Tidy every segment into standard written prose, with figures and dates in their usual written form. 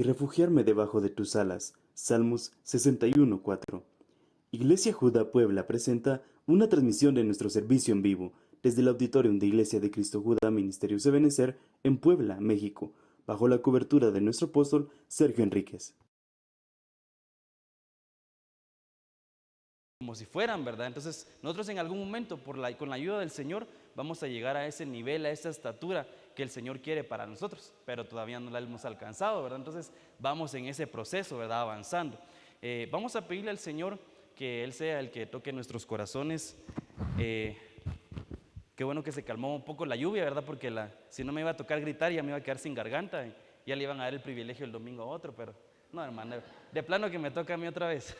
y refugiarme debajo de tus alas. Salmos 61:4. Iglesia Judá Puebla presenta una transmisión de nuestro servicio en vivo desde el auditorium de Iglesia de Cristo Judá Ministerios de Benecer en Puebla, México, bajo la cobertura de nuestro apóstol Sergio Enríquez. Como si fueran, ¿verdad? Entonces nosotros en algún momento con la ayuda del Señor vamos a llegar a ese nivel, a esa estatura que el Señor quiere para nosotros, pero todavía no la hemos alcanzado, ¿verdad? Entonces vamos en ese proceso, ¿verdad? Avanzando. Vamos a pedirle al Señor que Él sea el que toque nuestros corazones. Qué bueno que se calmó un poco la lluvia, ¿verdad? Porque si no me iba a tocar gritar ya me iba a quedar sin garganta y ya le iban a dar el privilegio el domingo a otro, pero no, hermano, de plano que me toca a mí otra vez.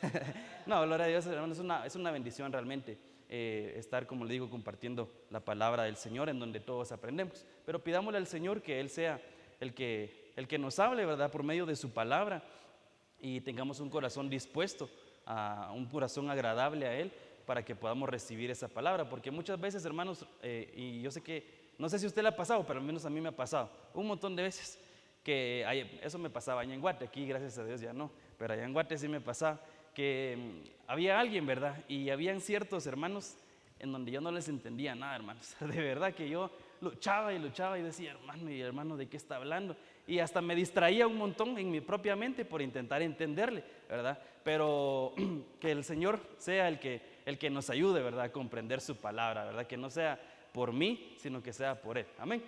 No, gloria a Dios, hermano, es una bendición realmente estar, como le digo, compartiendo la palabra del Señor en donde todos aprendemos. Pero pidámosle al Señor que Él sea el que nos hable, ¿verdad? Por medio de su palabra y tengamos un corazón dispuesto, un corazón agradable a Él para que podamos recibir esa palabra. Porque muchas veces, hermanos, y yo sé que, no sé si a usted le ha pasado, pero al menos a mí me ha pasado un montón de veces que eso me pasaba allá en Guate, aquí gracias a Dios ya no, pero allá en Guate sí me pasaba, que había alguien, ¿verdad? Y habían ciertos hermanos en donde yo no les entendía nada, hermanos. De verdad que yo luchaba y decía, hermano, ¿y hermano de qué está hablando? Y hasta me distraía un montón en mi propia mente por intentar entenderle, ¿verdad? Pero que el Señor sea el que nos ayude, ¿verdad? A comprender su palabra, ¿verdad? Que no sea por mí, sino que sea por Él. Amén.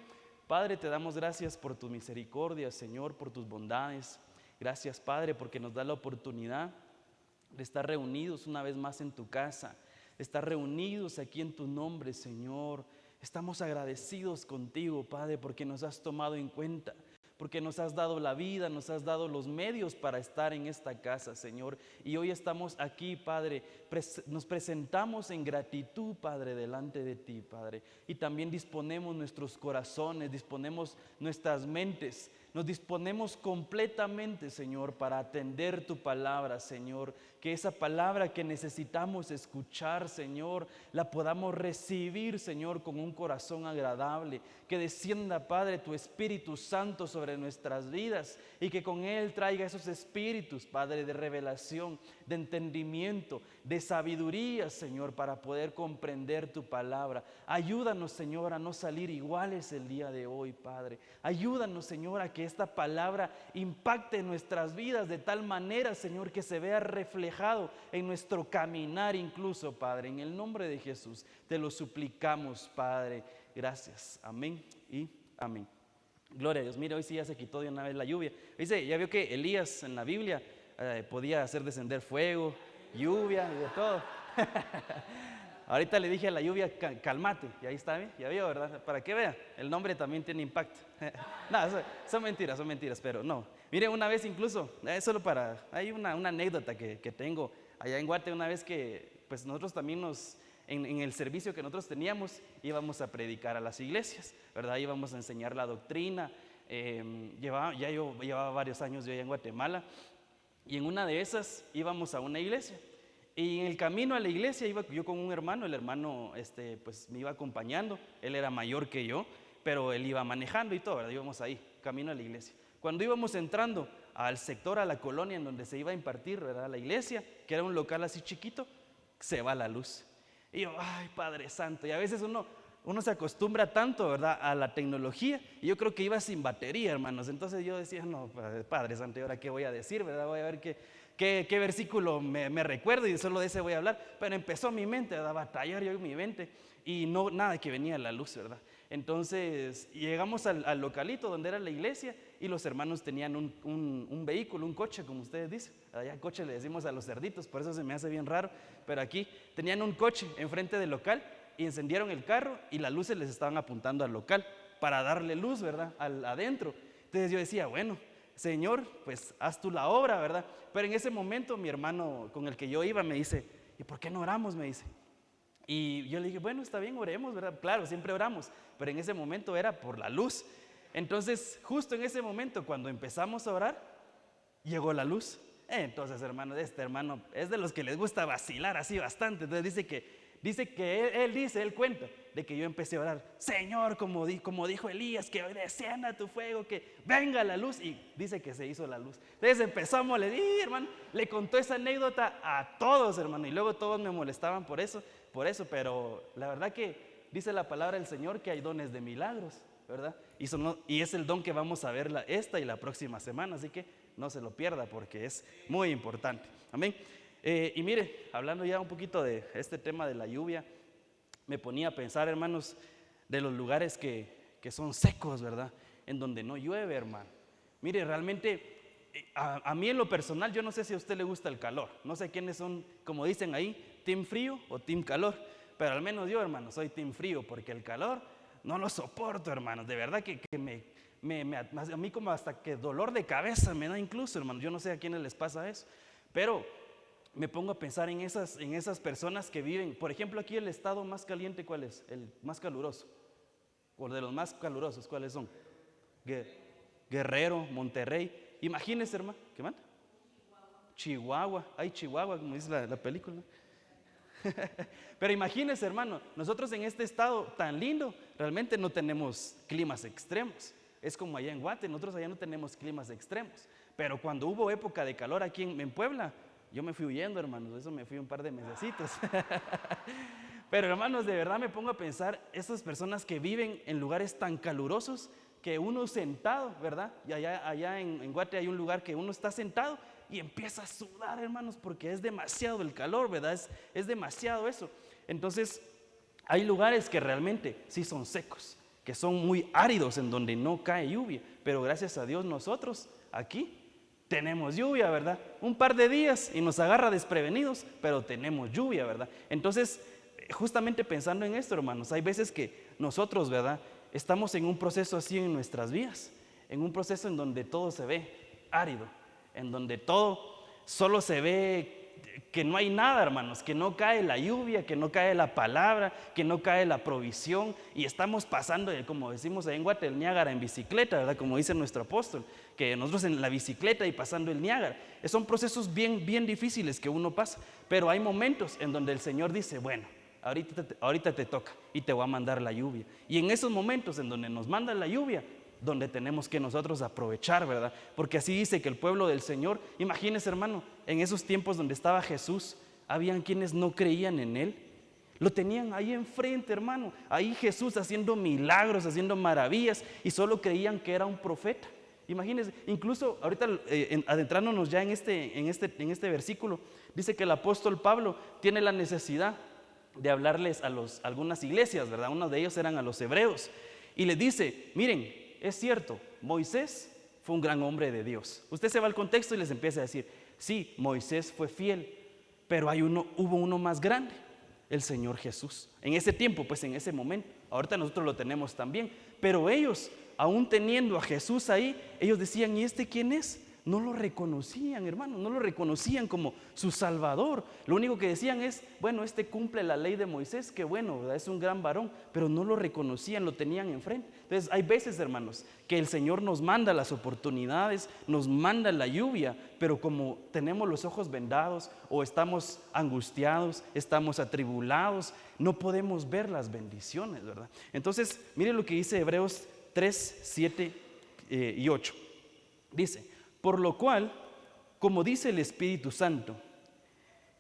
Padre, te damos gracias por tu misericordia, Señor, por tus bondades. Gracias, Padre, porque nos da la oportunidad de estar reunidos una vez más en tu casa, de estar reunidos aquí en tu nombre, Señor. Estamos agradecidos contigo, Padre, porque nos has tomado en cuenta, porque nos has dado la vida, nos has dado los medios para estar en esta casa, Señor. Y hoy estamos aquí, Padre, nos presentamos en gratitud, Padre, delante de ti, Padre. Y también disponemos nuestros corazones, disponemos nuestras mentes, nos disponemos completamente, Señor, para atender tu palabra, Señor. Que esa palabra que necesitamos escuchar, Señor, la podamos recibir, Señor, con un corazón agradable. Que descienda, Padre, tu Espíritu Santo sobre nuestras vidas y que con Él traiga esos espíritus, Padre, de revelación, de entendimiento, de sabiduría, Señor, para poder comprender tu palabra. Ayúdanos, Señor, a no salir iguales el día de hoy, Padre. Ayúdanos, Señor, a que esta palabra impacte nuestras vidas de tal manera, Señor, que se vea reflejado en nuestro caminar incluso, Padre. En el nombre de Jesús te lo suplicamos, Padre. Gracias. Amén y amén. Gloria a Dios. Mire, hoy sí ya se quitó de una vez la lluvia. Dice, ya vio que Elías en la Biblia podía hacer descender fuego, lluvia y de todo. Ahorita le dije a la lluvia, calmate, y ahí está, ya vio, ¿verdad? Para que vea, el nombre también tiene impacto. No, son mentiras, pero no. Mire, una vez incluso, solo hay una anécdota que tengo allá en Guate, una vez que pues nosotros también en el servicio que nosotros teníamos, íbamos a predicar a las iglesias, ¿verdad? Íbamos a enseñar la doctrina. Yo llevaba varios años yo allá en Guatemala, y en una de esas íbamos a una iglesia. Y en el camino a la iglesia iba yo con un hermano, el hermano pues me iba acompañando, él era mayor que yo, pero él iba manejando y todo, ¿verdad? Íbamos ahí, camino a la iglesia. Cuando íbamos entrando al sector, a la colonia en donde se iba a impartir, ¿verdad? La iglesia, que era un local así chiquito, se va la luz. Y yo, ay, Padre Santo, y a veces uno se acostumbra tanto, ¿verdad?, a la tecnología, y yo creo que iba sin batería, hermanos. Entonces yo decía, no, Padre Santo, ¿y ahora qué voy a decir, verdad? Voy a ver qué versículo me recuerdo y solo de ese voy a hablar. Pero empezó mi mente, ¿verdad?, a batallar yo en mi mente y no, nada que venía la luz, ¿verdad? Entonces llegamos al localito donde era la iglesia y los hermanos tenían un vehículo, un coche, como ustedes dicen. Allá coche le decimos a los cerditos, por eso se me hace bien raro, pero aquí tenían un coche enfrente del local y encendieron el carro y las luces les estaban apuntando al local para darle luz, ¿verdad?, adentro. Entonces yo decía, bueno, Señor, pues haz tú la obra, ¿verdad? Pero en ese momento mi hermano con el que yo iba me dice, ¿y por qué no oramos?, me dice. Y yo le dije, bueno, está bien, oremos, ¿verdad? Claro, siempre oramos, pero en ese momento era por la luz. Entonces, justo en ese momento, cuando empezamos a orar, llegó la luz. Entonces, hermano, este hermano es de los que les gusta vacilar así bastante. Entonces dice que dice que él cuenta de que yo empecé a orar, Señor, como dijo Elías, que hoy descienda tu fuego, que venga la luz, y dice que se hizo la luz. Entonces empezó a molestar, hermano, le contó esa anécdota a todos, hermano, y luego todos me molestaban por eso, pero la verdad que dice la palabra del Señor que hay dones de milagros, ¿verdad? Y es el don que vamos a ver esta y la próxima semana, así que no se lo pierda porque es muy importante. Amén. Y mire, hablando ya un poquito de este tema de la lluvia, me ponía a pensar, hermanos, de los lugares que son secos, ¿verdad? En donde no llueve, hermano. Mire, realmente, a mí en lo personal, yo no sé si a usted le gusta el calor. No sé quiénes son, como dicen ahí, team frío o team calor. Pero al menos yo, hermano, soy team frío, porque el calor no lo soporto, hermanos. De verdad que a mí como hasta que dolor de cabeza me da incluso, hermano. Yo no sé a quiénes les pasa eso. Pero me pongo a pensar en esas personas que viven, por ejemplo, aquí el estado más caliente, ¿cuál es? El más caluroso, o de los más calurosos, ¿cuáles son? Guerrero, Monterrey. Imagínense, hermano, ¿qué más? Chihuahua, hay Chihuahua, como dice la película. Pero imagínense, hermano, nosotros en este estado tan lindo, realmente no tenemos climas extremos. Es como allá en Guate, nosotros allá no tenemos climas extremos. Pero cuando hubo época de calor aquí en Puebla, yo me fui huyendo, hermanos, eso me fui un par de mesecitos. Pero hermanos, de verdad me pongo a pensar, esas personas que viven en lugares tan calurosos, que uno sentado, ¿verdad? Y allá en Guate hay un lugar que uno está sentado y empieza a sudar, hermanos, porque es demasiado el calor, ¿verdad? Es demasiado eso. Entonces, hay lugares que realmente sí son secos, que son muy áridos, en donde no cae lluvia. Pero gracias a Dios nosotros aquí tenemos lluvia, ¿verdad? Un par de días y nos agarra desprevenidos, pero tenemos lluvia, ¿verdad? Entonces, justamente pensando en esto, hermanos, hay veces que nosotros, ¿verdad? Estamos en un proceso así en nuestras vidas, en un proceso en donde todo se ve árido, en donde todo solo se ve que no hay nada, hermanos, que no cae la lluvia, que no cae la palabra, que no cae la provisión, y estamos pasando, como decimos ahí en Guate, el Niágara en bicicleta, ¿verdad? Como dice nuestro apóstol, que nosotros en la bicicleta y pasando el Niágara. Son procesos bien, bien difíciles que uno pasa, pero hay momentos en donde el Señor dice, bueno, ahorita te toca y te voy a mandar la lluvia. Y en esos momentos en donde nos manda la lluvia, donde tenemos que nosotros aprovechar, ¿verdad? Porque así dice que el pueblo del Señor, imagínese, hermano, en esos tiempos donde estaba Jesús, habían quienes no creían en Él. Lo tenían ahí enfrente, hermano, ahí Jesús haciendo milagros, haciendo maravillas, y solo creían que era un profeta. Imagínense, incluso ahorita adentrándonos ya en este versículo, dice que el apóstol Pablo tiene la necesidad de hablarles a algunas iglesias, ¿verdad? Uno de ellos eran a los hebreos, y les dice, miren, es cierto, Moisés fue un gran hombre de Dios. Usted se va al contexto y les empieza a decir, sí, Moisés fue fiel, pero hubo uno más grande, el Señor Jesús. En ese tiempo, pues en ese momento, ahorita nosotros lo tenemos también, pero ellos, aún teniendo a Jesús ahí, ellos decían, ¿y este quién es? No lo reconocían, hermano, no lo reconocían como su Salvador. Lo único que decían es, bueno, este cumple la ley de Moisés, que bueno, ¿verdad? Es un gran varón, pero no lo reconocían, lo tenían enfrente. Entonces hay veces, hermanos, que el Señor nos manda las oportunidades, nos manda la lluvia, pero como tenemos los ojos vendados o estamos angustiados, estamos atribulados, no podemos ver las bendiciones, ¿verdad? Entonces, miren lo que dice Hebreos 3, 7 y 8. Dice, por lo cual, como dice el Espíritu Santo,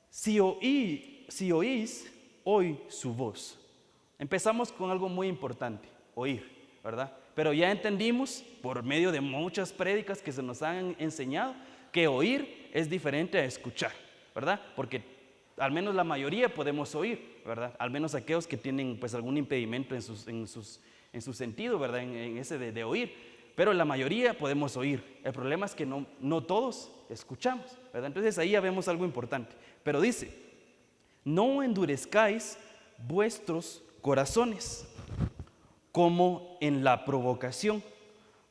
si oís hoy su voz. Empezamos con algo muy importante, oír, ¿verdad? Pero ya entendimos, por medio de muchas prédicas que se nos han enseñado, que oír es diferente a escuchar, ¿verdad? Porque al menos la mayoría podemos oír, ¿verdad? Al menos aquellos que tienen pues algún impedimento en su sentido, ¿verdad? En ese de oír. Pero la mayoría podemos oír. El problema es que no todos escuchamos, ¿verdad? Entonces ahí ya vemos algo importante. Pero dice, no endurezcáis vuestros corazones como en la provocación,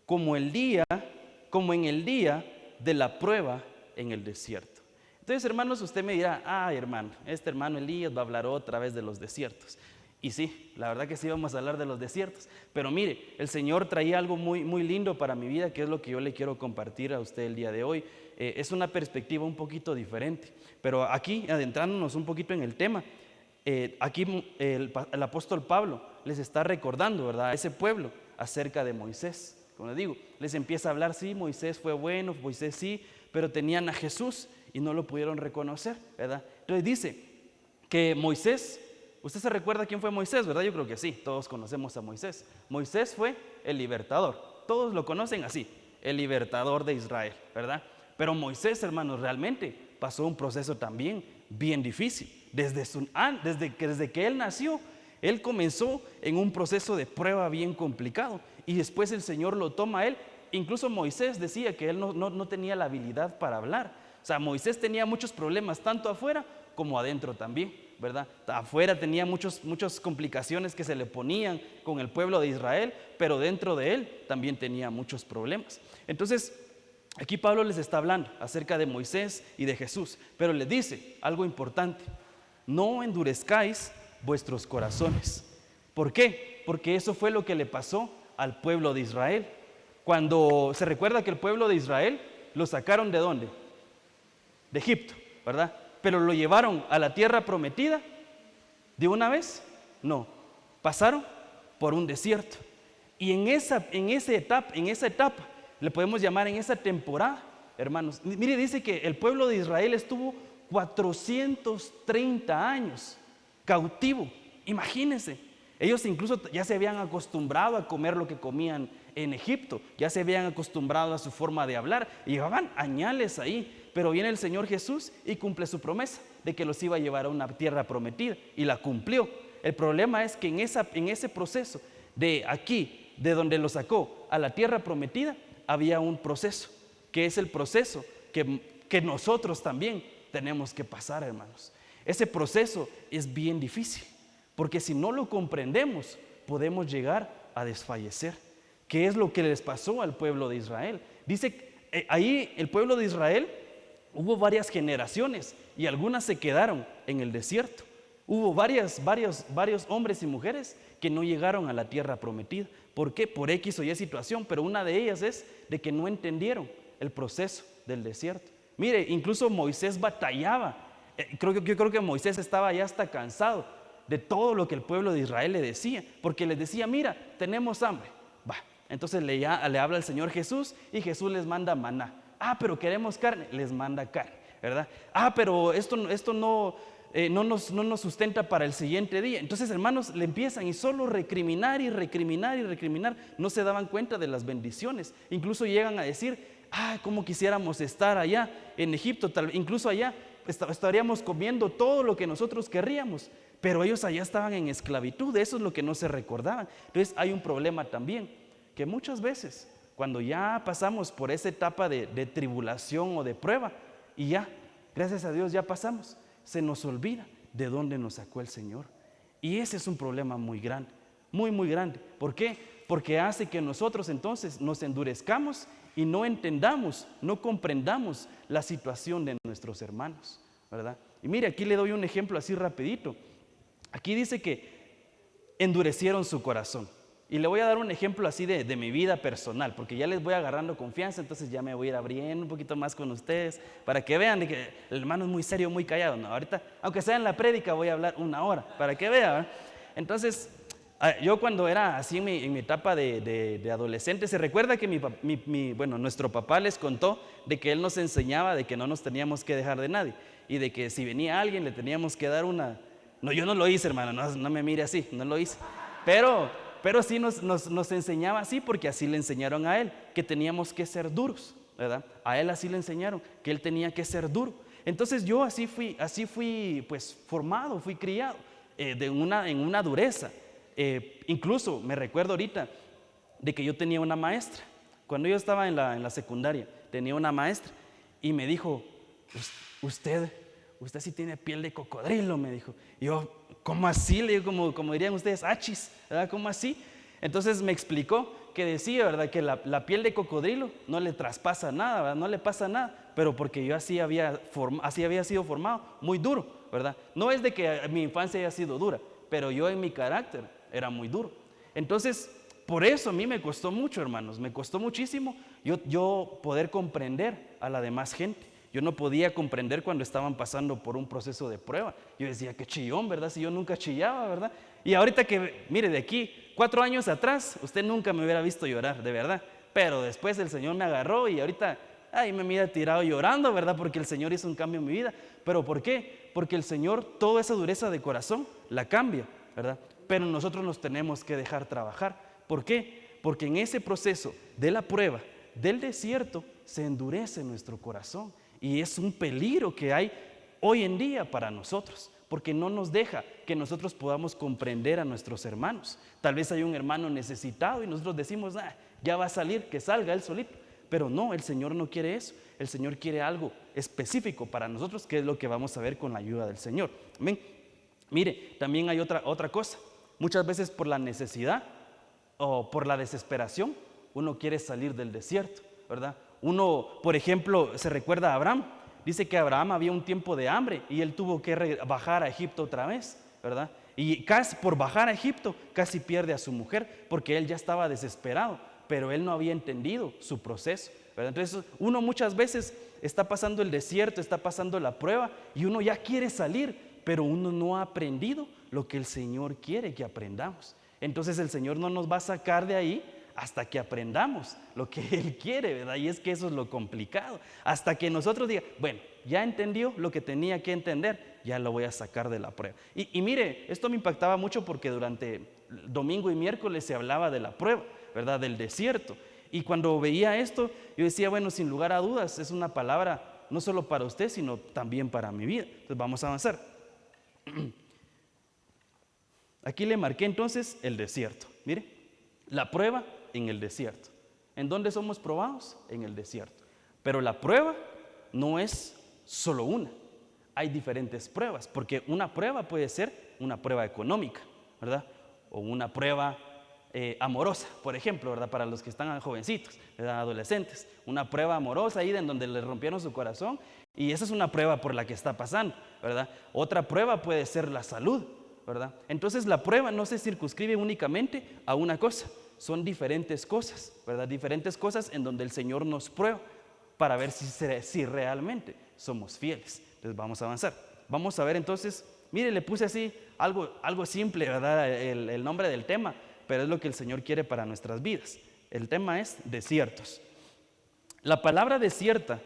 como en el día de la prueba en el desierto. Entonces, hermanos, usted me dirá, hermano, este hermano Elías va a hablar otra vez de los desiertos. Y sí, la verdad que sí vamos a hablar de los desiertos. Pero mire, el Señor traía algo muy, muy lindo para mi vida, que es lo que yo le quiero compartir a usted el día de hoy. Es una perspectiva un poquito diferente. Pero aquí, adentrándonos un poquito en el tema, aquí el apóstol Pablo les está recordando, ¿verdad?, a ese pueblo acerca de Moisés. Como les digo, les empieza a hablar, sí, Moisés fue bueno, Moisés sí, pero tenían a Jesús y no lo pudieron reconocer, ¿verdad? Entonces dice que Moisés, ¿usted se recuerda quién fue Moisés, verdad? Yo creo que sí, todos conocemos a Moisés. Moisés fue el libertador, todos lo conocen así, el libertador de Israel, ¿verdad? Pero Moisés, hermanos, realmente pasó un proceso también bien difícil. Desde que él nació, él comenzó en un proceso de prueba bien complicado y después el Señor lo toma a él. Incluso Moisés decía que él no tenía la habilidad para hablar. O sea, Moisés tenía muchos problemas tanto afuera como adentro también, ¿verdad? Afuera tenía muchas complicaciones que se le ponían con el pueblo de Israel, pero dentro de él también tenía muchos problemas. Entonces, aquí Pablo les está hablando acerca de Moisés y de Jesús, pero les dice algo importante: no endurezcáis vuestros corazones. ¿Por qué? Porque eso fue lo que le pasó al pueblo de Israel. Cuando se recuerda que el pueblo de Israel lo sacaron ¿de dónde? De Egipto, ¿verdad? Pero lo llevaron a la tierra prometida de una vez. No, pasaron por un desierto. Y en esa etapa, le podemos llamar en esa temporada, hermanos, mire, dice que el pueblo de Israel estuvo 430 años cautivo. Imagínense, ellos incluso ya se habían acostumbrado a comer lo que comían en Egipto, ya se habían acostumbrado a su forma de hablar, y llevaban añales ahí, pero viene el Señor Jesús y cumple su promesa de que los iba a llevar a una tierra prometida, y la cumplió. El problema es que en ese proceso de aquí, de donde los sacó a la tierra prometida, había un proceso, que es el proceso que nosotros también tenemos que pasar, hermanos. Ese proceso es bien difícil, porque si no lo comprendemos, podemos llegar a desfallecer. ¿Qué es lo que les pasó al pueblo de Israel? Dice, ahí el pueblo de Israel hubo varias generaciones y algunas se quedaron en el desierto. Hubo varios hombres y mujeres que no llegaron a la tierra prometida. ¿Por qué? Por X o Y situación, pero una de ellas es de que no entendieron el proceso del desierto. Mire, incluso Moisés batallaba. Yo creo que Moisés estaba ya hasta cansado de todo lo que el pueblo de Israel le decía, porque les decía, mira, tenemos hambre. Entonces le habla el Señor Jesús y Jesús les manda maná. Pero queremos carne, les manda carne, ¿verdad? Pero esto no nos sustenta para el siguiente día. Entonces, hermanos, le empiezan y solo recriminar y recriminar y recriminar. No se daban cuenta de las bendiciones. Incluso llegan a decir, cómo quisiéramos estar allá en Egipto. Incluso allá estaríamos comiendo todo lo que nosotros querríamos. Pero ellos allá estaban en esclavitud. Eso es lo que no se recordaban. Entonces hay un problema también, que muchas veces cuando ya pasamos por esa etapa de tribulación o de prueba, y ya, gracias a Dios ya pasamos, se nos olvida de dónde nos sacó el Señor. Y ese es un problema muy grande, muy, muy grande. ¿Por qué? Porque hace que nosotros entonces nos endurezcamos y no entendamos, no comprendamos la situación de nuestros hermanos, ¿verdad? Y mire, aquí le doy un ejemplo así rapidito. Aquí dice que endurecieron su corazón. Y le voy a dar un ejemplo así de mi vida personal, porque ya les voy agarrando confianza, entonces ya me voy a ir abriendo un poquito más con ustedes, para que vean de que el hermano es muy serio, muy callado. No, ahorita, aunque sea en la prédica, voy a hablar 1 hora, para que vean. Entonces, yo cuando era así en mi etapa de adolescente, se recuerda que nuestro papá les contó de que él nos enseñaba de que no nos teníamos que dejar de nadie, y de que si venía alguien le teníamos que dar una... No, yo no lo hice, hermano, no me mire así, no lo hice, pero sí nos enseñaba así, porque así le enseñaron a él, que teníamos que ser duros, ¿verdad? A él así le enseñaron, que él tenía que ser duro. Entonces yo así fui pues formado, fui criado en una dureza. Incluso me recuerdo ahorita de que yo tenía una maestra. Cuando yo estaba en la secundaria, tenía una maestra y me dijo, usted sí tiene piel de cocodrilo, me dijo. Y yo, ¿cómo así? Le digo, como dirían ustedes, achis, ¿verdad? ¿Cómo así? Entonces me explicó que decía, ¿verdad?, que la piel de cocodrilo no le traspasa nada, ¿verdad? No le pasa nada, pero porque yo así había sido formado, muy duro, ¿verdad? No es de que mi infancia haya sido dura, pero yo en mi carácter era muy duro. Entonces, por eso a mí me costó mucho, hermanos, me costó muchísimo yo poder comprender a la demás gente. Yo no podía comprender cuando estaban pasando por un proceso de prueba. Yo decía, qué chillón, ¿verdad? Si yo nunca chillaba, ¿verdad? Y ahorita que, mire, de aquí, 4 años atrás, usted nunca me hubiera visto llorar, de verdad. Pero después el Señor me agarró y ahorita, ay, me mira tirado llorando, ¿verdad? Porque el Señor hizo un cambio en mi vida. ¿Pero por qué? Porque el Señor, toda esa dureza de corazón, la cambia, ¿verdad? Pero nosotros nos tenemos que dejar trabajar. ¿Por qué? Porque en ese proceso de la prueba, del desierto, se endurece nuestro corazón. Y es un peligro que hay hoy en día para nosotros, porque no nos deja que nosotros podamos comprender a nuestros hermanos. Tal vez hay un hermano necesitado y nosotros decimos, ya va a salir, que salga él solito. Pero no, el Señor no quiere eso. El Señor quiere algo específico para nosotros, que es lo que vamos a ver con la ayuda del Señor. Amén. Mire, también hay otra cosa. Muchas veces por la necesidad o por la desesperación, uno quiere salir del desierto, ¿verdad? Uno, por ejemplo, se recuerda a Abraham. Dice que Abraham había un tiempo de hambre y él tuvo que bajar a Egipto otra vez, ¿verdad? Y casi por bajar a Egipto casi pierde a su mujer porque él ya estaba desesperado, pero él no había entendido su proceso, ¿verdad? Entonces uno muchas veces está pasando el desierto, está pasando la prueba y uno ya quiere salir, pero uno no ha aprendido lo que el Señor quiere que aprendamos. Entonces el Señor no nos va a sacar de ahí hasta que aprendamos lo que Él quiere, ¿verdad? Y es que eso es lo complicado. Hasta que nosotros digamos, bueno, ya entendió lo que tenía que entender, ya lo voy a sacar de la prueba. Y mire, esto me impactaba mucho porque durante domingo y miércoles se hablaba de la prueba, ¿verdad? Del desierto. Y cuando veía esto, yo decía, bueno, sin lugar a dudas, es una palabra no solo para usted, sino también para mi vida. Entonces vamos a avanzar. Aquí le marqué entonces el desierto. Mire, la prueba en el desierto. ¿En dónde somos probados? En el desierto. Pero la prueba no es solo una. Hay diferentes pruebas, porque una prueba puede ser una prueba económica, ¿verdad? O una prueba amorosa, por ejemplo, ¿verdad? Para los que están jovencitos, ¿verdad? Adolescentes. Una prueba amorosa ahí en donde le rompieron su corazón y esa es una prueba por la que está pasando, ¿verdad? Otra prueba puede ser la salud, ¿verdad? Entonces la prueba no se circunscribe únicamente a una cosa. Son diferentes cosas, ¿verdad? Diferentes cosas en donde el Señor nos prueba para ver si realmente somos fieles. Entonces vamos a avanzar. Vamos a ver entonces, mire, le puse así algo simple, ¿verdad? El nombre del tema, pero es lo que el Señor quiere para nuestras vidas. El tema es desiertos. La palabra desiertos,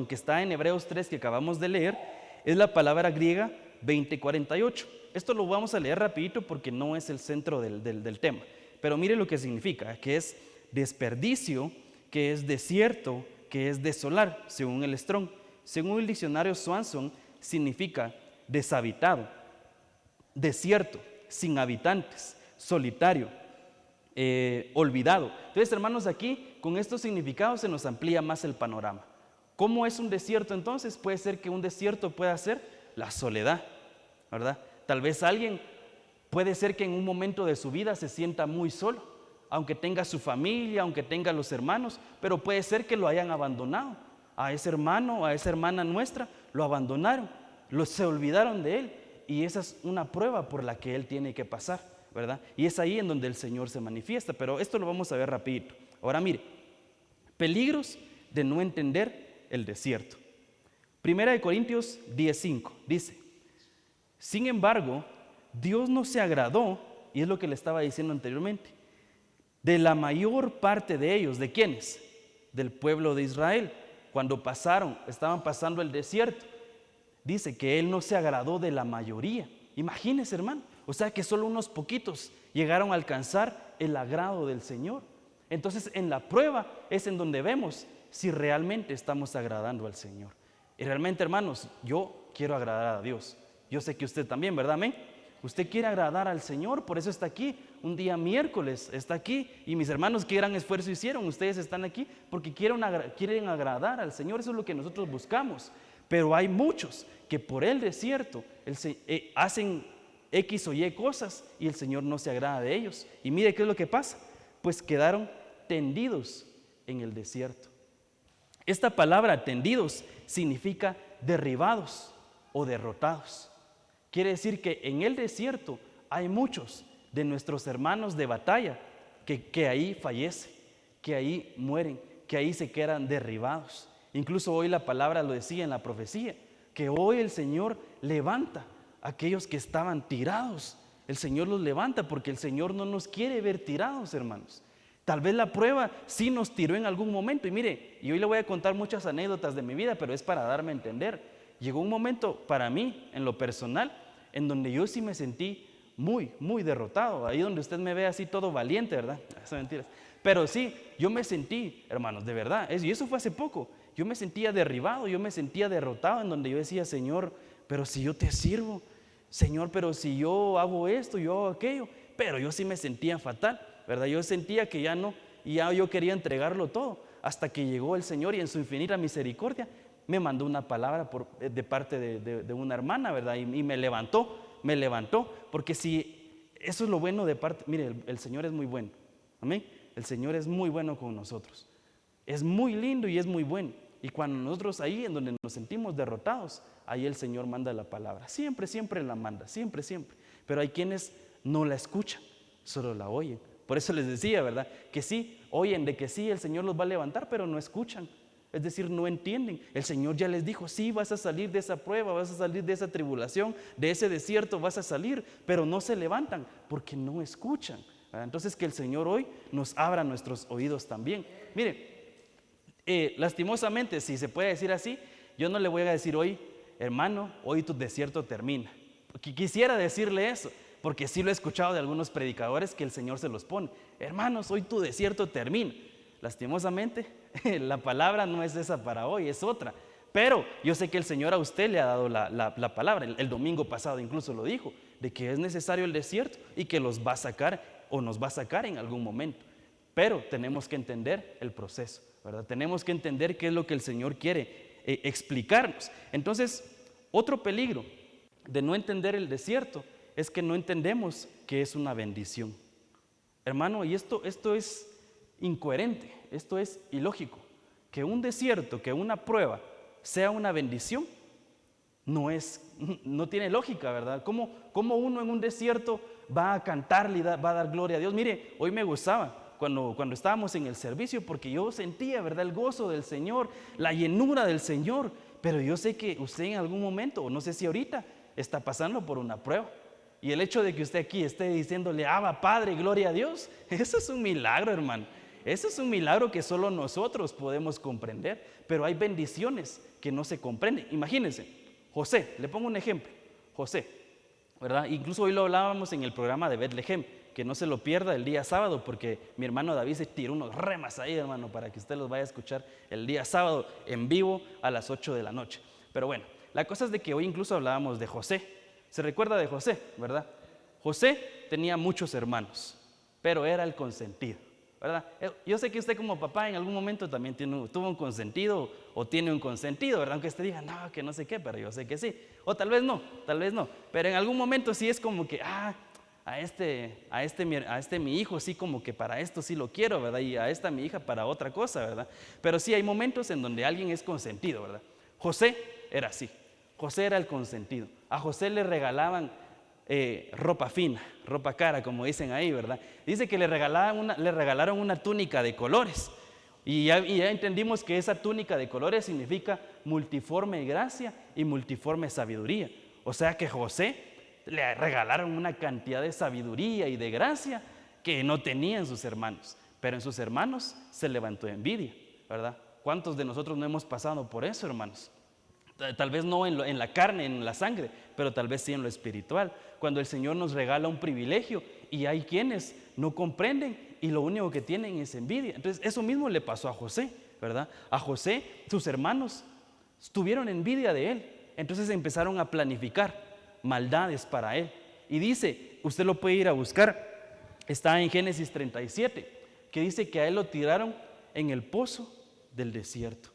que está en Hebreos 3 que acabamos de leer, es la palabra griega 2048. Esto lo vamos a leer rapidito porque no es el centro del tema. Pero mire lo que significa, que es desperdicio, que es desierto, que es desolar, según el Strong. Según el diccionario Swanson, significa deshabitado, desierto, sin habitantes, solitario, olvidado. Entonces, hermanos, aquí con estos significados se nos amplía más el panorama. ¿Cómo es un desierto entonces? Puede ser que un desierto pueda ser la soledad, ¿verdad? Tal vez alguien puede ser que en un momento de su vida se sienta muy solo, aunque tenga su familia, aunque tenga los hermanos, pero puede ser que lo hayan abandonado. A ese hermano, a esa hermana nuestra, lo abandonaron, se olvidaron de él. Y esa es una prueba por la que él tiene que pasar, ¿verdad? Y es ahí en donde el Señor se manifiesta, pero esto lo vamos a ver rapidito. Ahora mire, peligros de no entender el desierto. 1 Corintios 10:5 dice, sin embargo, Dios no se agradó, y es lo que le estaba diciendo anteriormente, de la mayor parte de ellos. ¿De quiénes? Del pueblo de Israel. Cuando estaban pasando el desierto, dice que Él no se agradó de la mayoría. Imagínense, hermano, o sea que solo unos poquitos llegaron a alcanzar el agrado del Señor. Entonces en la prueba es en donde vemos si realmente estamos agradando al Señor. Y realmente, hermanos, yo quiero agradar a Dios. Yo sé que usted también, ¿verdad? Amén. Usted quiere agradar al Señor, por eso está aquí. Un día miércoles está aquí. Y mis hermanos, qué gran esfuerzo hicieron. Ustedes están aquí porque quieren agradar al Señor. Eso es lo que nosotros buscamos. Pero hay muchos que por el desierto hacen X o Y cosas y el Señor no se agrada de ellos. Y mire qué es lo que pasa. Pues quedaron tendidos en el desierto. Esta palabra tendidos significa derribados o derrotados. Quiere decir que en el desierto hay muchos de nuestros hermanos de batalla que ahí fallecen, que ahí mueren, que ahí se quedan derribados. Incluso hoy la palabra lo decía en la profecía, que hoy el Señor levanta a aquellos que estaban tirados. El Señor los levanta porque el Señor no nos quiere ver tirados, hermanos. Tal vez la prueba sí nos tiró en algún momento. Y mire, y hoy le voy a contar muchas anécdotas de mi vida, pero es para darme a entender. Llegó un momento para mí, en lo personal, en donde yo sí me sentí muy derrotado. Ahí donde usted me ve así todo valiente, ¿verdad? Son mentiras. Pero sí, yo me sentí, hermanos, de verdad, y eso fue hace poco. Yo me sentía derribado, yo me sentía derrotado, en donde yo decía, Señor, pero si yo te sirvo, Señor, pero si yo hago esto, yo hago aquello. Pero yo sí me sentía fatal, ¿verdad? Yo sentía que ya no, y ya yo quería entregarlo todo, hasta que llegó el Señor y en su infinita misericordia me mandó una palabra de parte de una hermana, ¿verdad? Y me levantó, porque si eso es lo bueno de parte, mire, el Señor es muy bueno, amén. El Señor es muy bueno con nosotros, es muy lindo y es muy bueno. Y cuando nosotros ahí en donde nos sentimos derrotados, ahí el Señor manda la palabra, siempre la manda, siempre. Pero hay quienes no la escuchan, solo la oyen. Por eso les decía, ¿verdad? Que sí, oyen de que sí, el Señor los va a levantar, pero no escuchan. Es decir, no entienden. El Señor ya les dijo, sí, vas a salir de esa prueba, vas a salir de esa tribulación, de ese desierto vas a salir, pero no se levantan porque no escuchan. Entonces que el Señor hoy nos abra nuestros oídos también. Mire, lastimosamente, si se puede decir así, yo no le voy a decir hoy, hermano, hoy tu desierto termina. Quisiera decirle eso, porque sí lo he escuchado de algunos predicadores que el Señor se los pone. Hermanos, hoy tu desierto termina. Lastimosamente, la palabra no es esa para hoy, es otra. Pero yo sé que el Señor a usted le ha dado la palabra. El domingo pasado incluso lo dijo, de que es necesario el desierto y que los va a sacar o nos va a sacar en algún momento. Pero tenemos que entender el proceso, ¿verdad? Tenemos que entender qué es lo que el Señor quiere explicarnos. Entonces, otro peligro de no entender el desierto es que no entendemos que es una bendición. Hermano, y esto es incoherente, esto es ilógico. Que un desierto, que una prueba sea una bendición, no tiene lógica, ¿verdad? ¿Cómo uno en un desierto va a cantarle y va a dar gloria a Dios? Mire, hoy me gozaba cuando estábamos en el servicio, porque yo sentía, ¿verdad?, el gozo del Señor, la llenura del Señor. Pero yo sé que usted en algún momento, o no sé si ahorita, está pasando por una prueba. Y el hecho de que usted aquí esté diciéndole, Abba, Padre, gloria a Dios, eso es un milagro, hermano. Eso es un milagro que solo nosotros podemos comprender. Pero hay bendiciones que no se comprenden. Imagínense, José, le pongo un ejemplo. José, ¿verdad? Incluso hoy lo hablábamos en el programa de Betlehem, que no se lo pierda el día sábado, porque mi hermano David se tiró unos remas ahí, hermano, para que usted los vaya a escuchar el día sábado en vivo a las 8 de la noche. Pero bueno, la cosa es de que hoy incluso hablábamos de José. Se recuerda de José, ¿verdad? José tenía muchos hermanos, pero era el consentido, ¿verdad? Yo sé que usted como papá en algún momento también tuvo un consentido o tiene un consentido, ¿verdad? Aunque usted diga, no, que no sé qué, pero yo sé que sí. O tal vez no, pero en algún momento sí es como que, a este mi hijo sí como que para esto sí lo quiero, ¿verdad? Y a esta mi hija para otra cosa, ¿verdad? Pero sí hay momentos en donde alguien es consentido, ¿verdad? José era así, José era el consentido. A José le regalaban ropa fina, ropa cara, como dicen ahí, ¿verdad? Dice que le regalaron una túnica de colores. Y ya entendimos que esa túnica de colores significa multiforme gracia y multiforme sabiduría. O sea que José le regalaron una cantidad de sabiduría y de gracia que no tenían sus hermanos. Pero en sus hermanos se levantó envidia, ¿verdad? ¿Cuántos de nosotros no hemos pasado por eso, hermanos? Tal vez no en la carne, en la sangre, pero tal vez sí en lo espiritual. Cuando el Señor nos regala un privilegio y hay quienes no comprenden y lo único que tienen es envidia. Entonces eso mismo le pasó a José, ¿verdad? A José, sus hermanos tuvieron envidia de él. Entonces empezaron a planificar maldades para él. Y dice, usted lo puede ir a buscar, está en Génesis 37, que dice que a él lo tiraron en el pozo del desierto.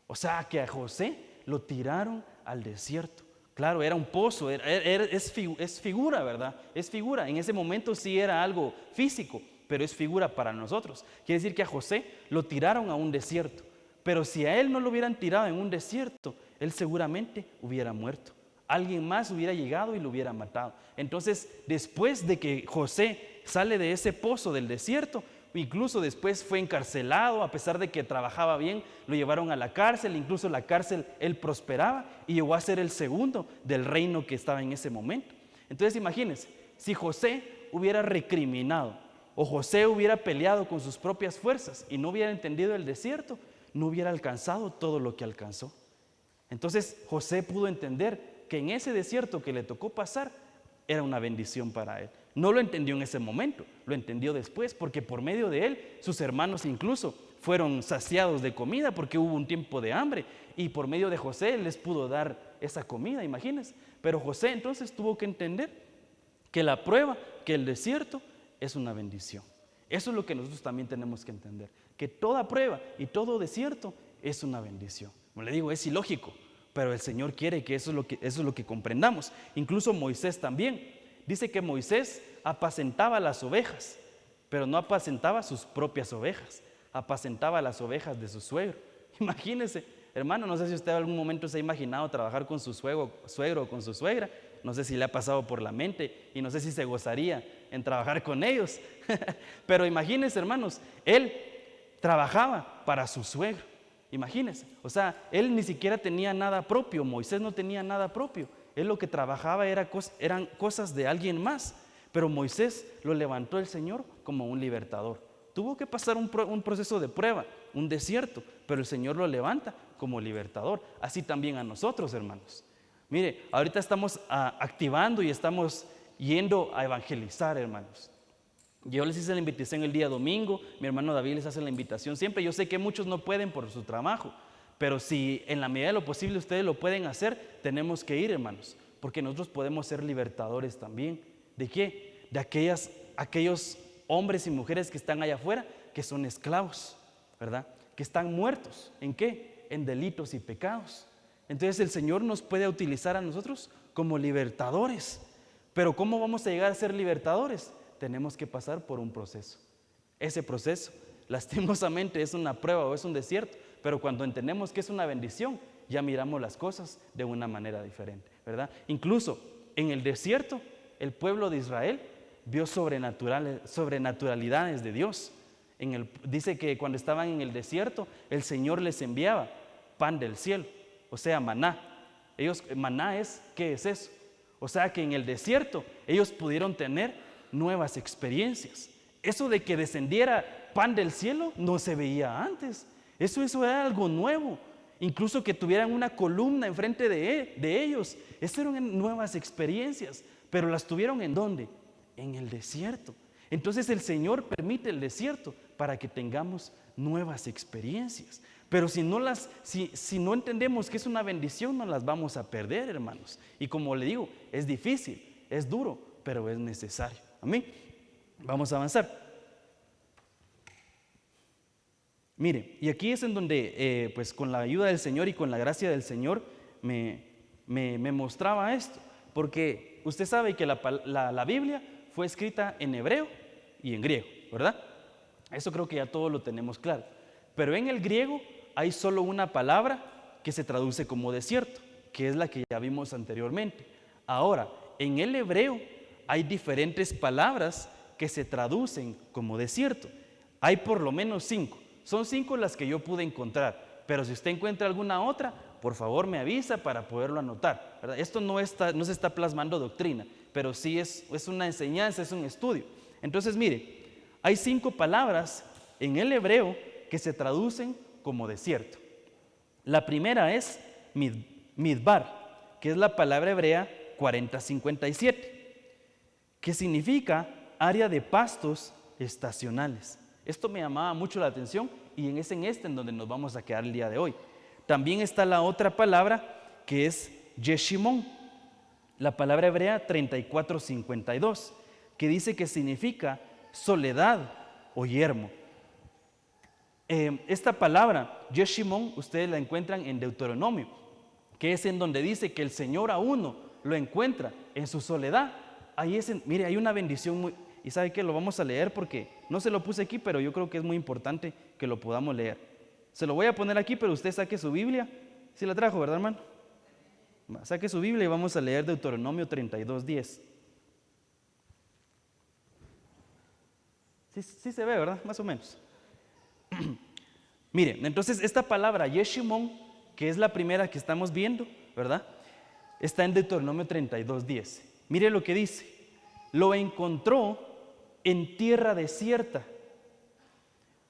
O sea que a José lo tiraron al desierto. Claro, era un pozo, es figura, ¿verdad? Es figura. En ese momento sí era algo físico, pero es figura para nosotros. Quiere decir que a José lo tiraron a un desierto. Pero si a él no lo hubieran tirado en un desierto, él seguramente hubiera muerto. Alguien más hubiera llegado y lo hubiera matado. Entonces, después de que José sale de ese pozo del desierto, Incluso después fue encarcelado, a pesar de que trabajaba bien, lo llevaron a la cárcel, incluso en la cárcel él prosperaba y llegó a ser el segundo del reino que estaba en ese momento. Entonces imagínense, si José hubiera recriminado o José hubiera peleado con sus propias fuerzas y no hubiera entendido el desierto, no hubiera alcanzado todo lo que alcanzó. Entonces José pudo entender que en ese desierto que le tocó pasar era una bendición para él. No lo entendió en ese momento, lo entendió después, porque por medio de él sus hermanos incluso fueron saciados de comida porque hubo un tiempo de hambre y por medio de José él les pudo dar esa comida, imagínense. Pero José entonces tuvo que entender que la prueba, que el desierto es una bendición. Eso es lo que nosotros también tenemos que entender, que toda prueba y todo desierto es una bendición. Como le digo, es ilógico, pero el Señor quiere que eso es lo que comprendamos. Incluso Moisés también. Dice que Moisés apacentaba las ovejas, pero no apacentaba sus propias ovejas, apacentaba las ovejas de su suegro. Imagínense, hermano, no sé si usted en algún momento se ha imaginado trabajar con su suegro o con su suegra. No sé si le ha pasado por la mente y no sé si se gozaría en trabajar con ellos. Pero imagínense, hermanos, él trabajaba para su suegro. Imagínense, o sea, él ni siquiera tenía nada propio, Moisés no tenía nada propio. Él lo que trabajaba eran cosas de alguien más, pero Moisés lo levantó el Señor como un libertador. Tuvo que pasar un proceso de prueba, un desierto, pero el Señor lo levanta como libertador. Así también a nosotros, hermanos. Mire, ahorita estamos activando y estamos yendo a evangelizar, hermanos. Yo les hice la invitación el día domingo, mi hermano David les hace la invitación siempre. Yo sé que muchos no pueden por su trabajo, pero si en la medida de lo posible ustedes lo pueden hacer, tenemos que ir, hermanos, porque nosotros podemos ser libertadores también. ¿De qué? De aquellos hombres y mujeres que están allá afuera, que son esclavos, ¿verdad? Que están muertos. ¿En qué? En delitos y pecados. Entonces el Señor nos puede utilizar a nosotros como libertadores. Pero ¿cómo vamos a llegar a ser libertadores? Tenemos que pasar por un proceso. Ese proceso, lastimosamente, es una prueba o es un desierto, pero cuando entendemos que es una bendición, ya miramos las cosas de una manera diferente, ¿verdad? Incluso en el desierto, el pueblo de Israel vio sobrenaturalidades de Dios. Dice que cuando estaban en el desierto, el Señor les enviaba pan del cielo, o sea, maná. Maná ¿qué es eso? O sea que en el desierto ellos pudieron tener nuevas experiencias. Eso de que descendiera pan del cielo no se veía antes. Eso era algo nuevo. Incluso que tuvieran una columna enfrente de ellos. Esas eran nuevas experiencias. Pero las tuvieron ¿en dónde? En el desierto. Entonces el Señor permite el desierto para que tengamos nuevas experiencias. Pero si no entendemos que es una bendición, nos las vamos a perder, hermanos. Y como le digo, es difícil, es duro, pero es necesario. Amén. Vamos a avanzar. Mire, y aquí es en donde, pues con la ayuda del Señor y con la gracia del Señor, me mostraba esto. Porque usted sabe que la Biblia fue escrita en hebreo y en griego, ¿verdad? Eso creo que ya todos lo tenemos claro. Pero en el griego hay solo una palabra que se traduce como desierto, que es la que ya vimos anteriormente. Ahora, en el hebreo hay diferentes palabras que se traducen como desierto. Hay por lo menos 5. Son 5 las que yo pude encontrar. Pero si usted encuentra alguna otra, por favor me avisa para poderlo anotar, ¿verdad? Esto no se está plasmando doctrina, pero sí es una enseñanza, es un estudio. Entonces mire, hay 5 palabras en el hebreo que se traducen como desierto. La primera es midbar, que es la palabra hebrea 4057, que significa área de pastos estacionales. Esto me llamaba mucho la atención y es en donde nos vamos a quedar el día de hoy. También está la otra palabra que es Yeshimon, la palabra hebrea 3452, que dice que significa soledad o yermo. Esta palabra, Yeshimon, ustedes la encuentran en Deuteronomio, que es en donde dice que el Señor a uno lo encuentra en su soledad. Mire, hay una bendición y sabe que lo vamos a leer porque no se lo puse aquí, pero yo creo que es muy importante que lo podamos leer. Se lo voy a poner aquí, pero usted saque su Biblia. ¿Sí la trajo, verdad, hermano? Saque su Biblia y vamos a leer Deuteronomio 32:10. Sí, sí se ve, ¿verdad? Más o menos. Miren, entonces esta palabra Yeshimon, que es la primera que estamos viendo, ¿verdad? Está en Deuteronomio 32:10. Mire lo que dice. Lo encontró en tierra desierta,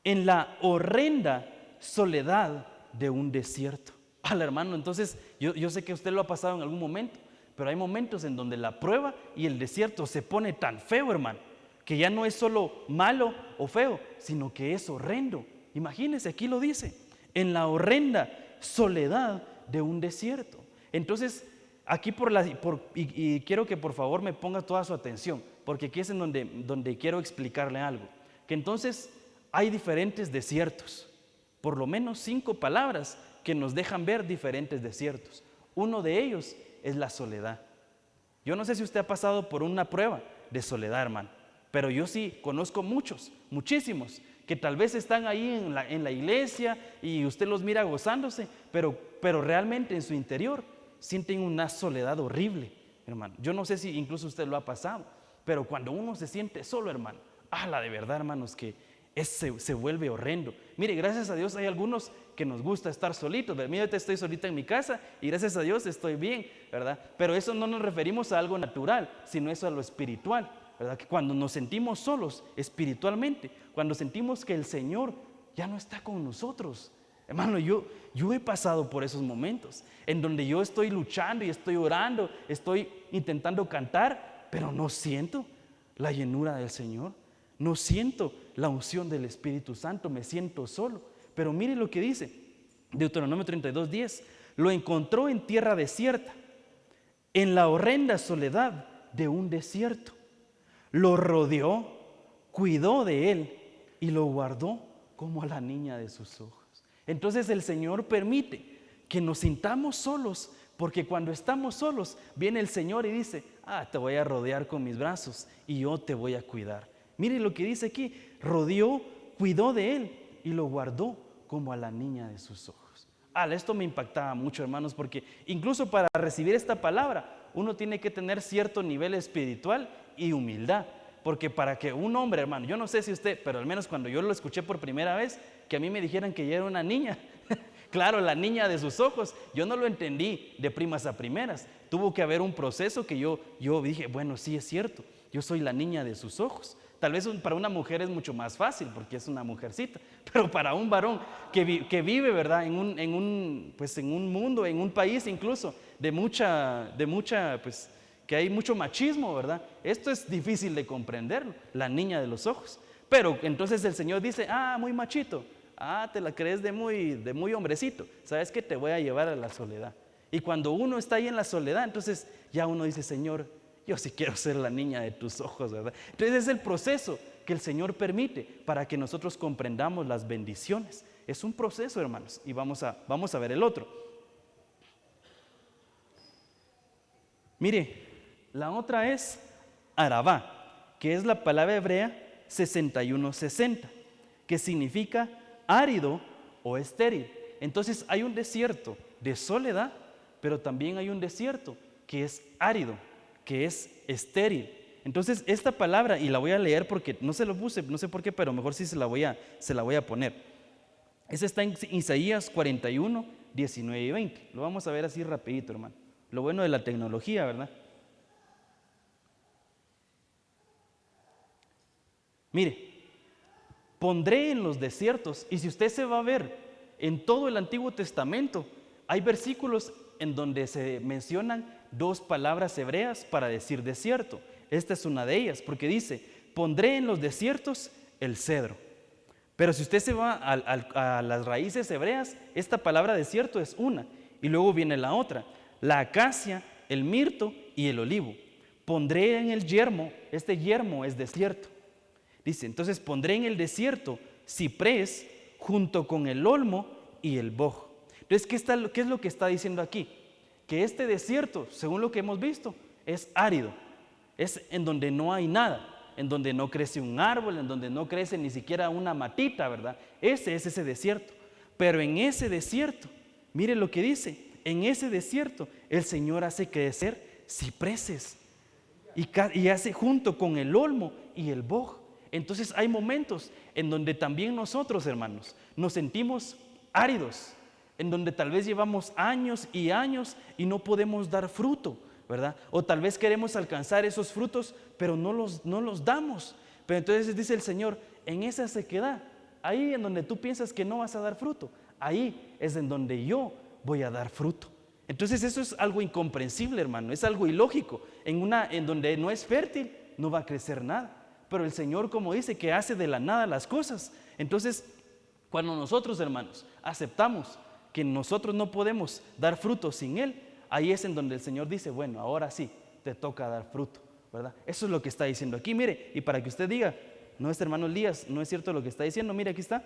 en la horrenda soledad de un desierto. Al hermano, entonces yo sé que usted lo ha pasado en algún momento, pero hay momentos en donde la prueba y el desierto se pone tan feo, hermano, que ya no es solo malo o feo, sino que es horrendo. Imagínese, aquí lo dice, en la horrenda soledad de un desierto. Entonces, aquí y quiero que por favor me ponga toda su atención, porque aquí es en donde quiero explicarle algo. Que entonces hay diferentes desiertos, por lo menos 5 palabras que nos dejan ver diferentes desiertos. Uno de ellos es la soledad. Yo no sé si usted ha pasado por una prueba de soledad, hermano, pero yo sí conozco muchísimos, que tal vez están ahí en la iglesia y usted los mira gozándose, pero realmente en su interior sienten una soledad horrible, hermano. Yo no sé si incluso usted lo ha pasado, pero cuando uno se siente solo, hermano, de verdad, hermanos, que se vuelve horrendo. Mire, gracias a Dios hay algunos que nos gusta estar solitos. Mira, yo estoy solita en mi casa y gracias a Dios estoy bien, ¿verdad? Pero eso no nos referimos a algo natural, sino eso a lo espiritual, ¿verdad? Que cuando nos sentimos solos espiritualmente, cuando sentimos que el Señor ya no está con nosotros. Hermano, yo he pasado por esos momentos en donde yo estoy luchando y estoy orando, estoy intentando cantar, pero no siento la llenura del Señor, no siento la unción del Espíritu Santo, me siento solo. Pero mire lo que dice Deuteronomio 32:10, lo encontró en tierra desierta, en la horrenda soledad de un desierto. Lo rodeó, cuidó de él y lo guardó como a la niña de sus ojos. Entonces el Señor permite que nos sintamos solos, porque cuando estamos solos viene el Señor y dice, te voy a rodear con mis brazos y yo te voy a cuidar. Mire lo que dice aquí, rodeó, cuidó de él y lo guardó como a la niña de sus ojos. Esto me impactaba mucho, hermanos, porque incluso para recibir esta palabra uno tiene que tener cierto nivel espiritual y humildad, porque para que un hombre, hermano, yo no sé si usted, pero al menos cuando yo lo escuché por primera vez, que a mí me dijeran que ya era una niña, claro, la niña de sus ojos, yo no lo entendí de primas a primeras, tuvo que haber un proceso que yo dije, bueno, sí es cierto, yo soy la niña de sus ojos. Tal vez para una mujer es mucho más fácil porque es una mujercita, pero para un varón que vive, ¿verdad? En un mundo, en un país incluso pues que hay mucho machismo, ¿verdad? Esto es difícil de comprenderlo, la niña de los ojos. Pero entonces el Señor dice, muy machito, te la crees de muy hombrecito, ¿sabes qué? Te voy a llevar a la soledad. Y cuando uno está ahí en la soledad, entonces ya uno dice, Señor, yo sí quiero ser la niña de tus ojos, ¿verdad? Entonces es el proceso que el Señor permite para que nosotros comprendamos las bendiciones. Es un proceso, hermanos, y vamos a ver el otro. Mire, la otra es Arabá, que es la palabra hebrea 6160, que significa árido o estéril. Entonces hay un desierto de soledad, pero también hay un desierto que es árido, que es estéril. Entonces esta palabra, y la voy a leer porque no se lo puse, no sé por qué, pero mejor sí se la voy a poner. Esa está en Isaías 41, 19 y 20. Lo vamos a ver así rapidito, hermano. Lo bueno de la tecnología, ¿verdad? Mire, pondré en los desiertos, y si usted se va a ver en todo el Antiguo Testamento, hay versículos en donde se mencionan 2 palabras hebreas para decir desierto. Esta es una de ellas, porque dice, pondré en los desiertos el cedro. Pero si usted se va a las raíces hebreas, esta palabra desierto es una, y luego viene la otra, la acacia, el mirto y el olivo. Pondré en el yermo, este yermo es desierto. Dice, entonces pondré en el desierto ciprés junto con el olmo y el boj. Entonces, ¿qué es lo que está diciendo aquí? Que este desierto, según lo que hemos visto, es árido, es en donde no hay nada, en donde no crece un árbol, en donde no crece ni siquiera una matita, ¿verdad? Ese es ese desierto. Pero en ese desierto, mire lo que dice, en ese desierto el Señor hace crecer cipreses y hace junto con el olmo y el boj. Entonces hay momentos en donde también nosotros, hermanos, nos sentimos áridos, en donde tal vez llevamos años y años y no podemos dar fruto, ¿verdad? O tal vez queremos alcanzar esos frutos, pero no los damos. Pero entonces dice el Señor, en esa sequedad, ahí en donde tú piensas que no vas a dar fruto, ahí es en donde yo voy a dar fruto. Entonces eso es algo incomprensible, hermano, es algo ilógico. En donde no es fértil, no va a crecer nada. Pero el Señor, como dice, que hace de la nada las cosas. Entonces, cuando nosotros, hermanos, aceptamos que nosotros no podemos dar fruto sin Él, ahí es en donde el Señor dice, bueno, ahora sí, te toca dar fruto, ¿verdad? Eso es lo que está diciendo aquí, mire, y para que usted diga, no, este hermano Elías, no es cierto lo que está diciendo, mire, aquí está,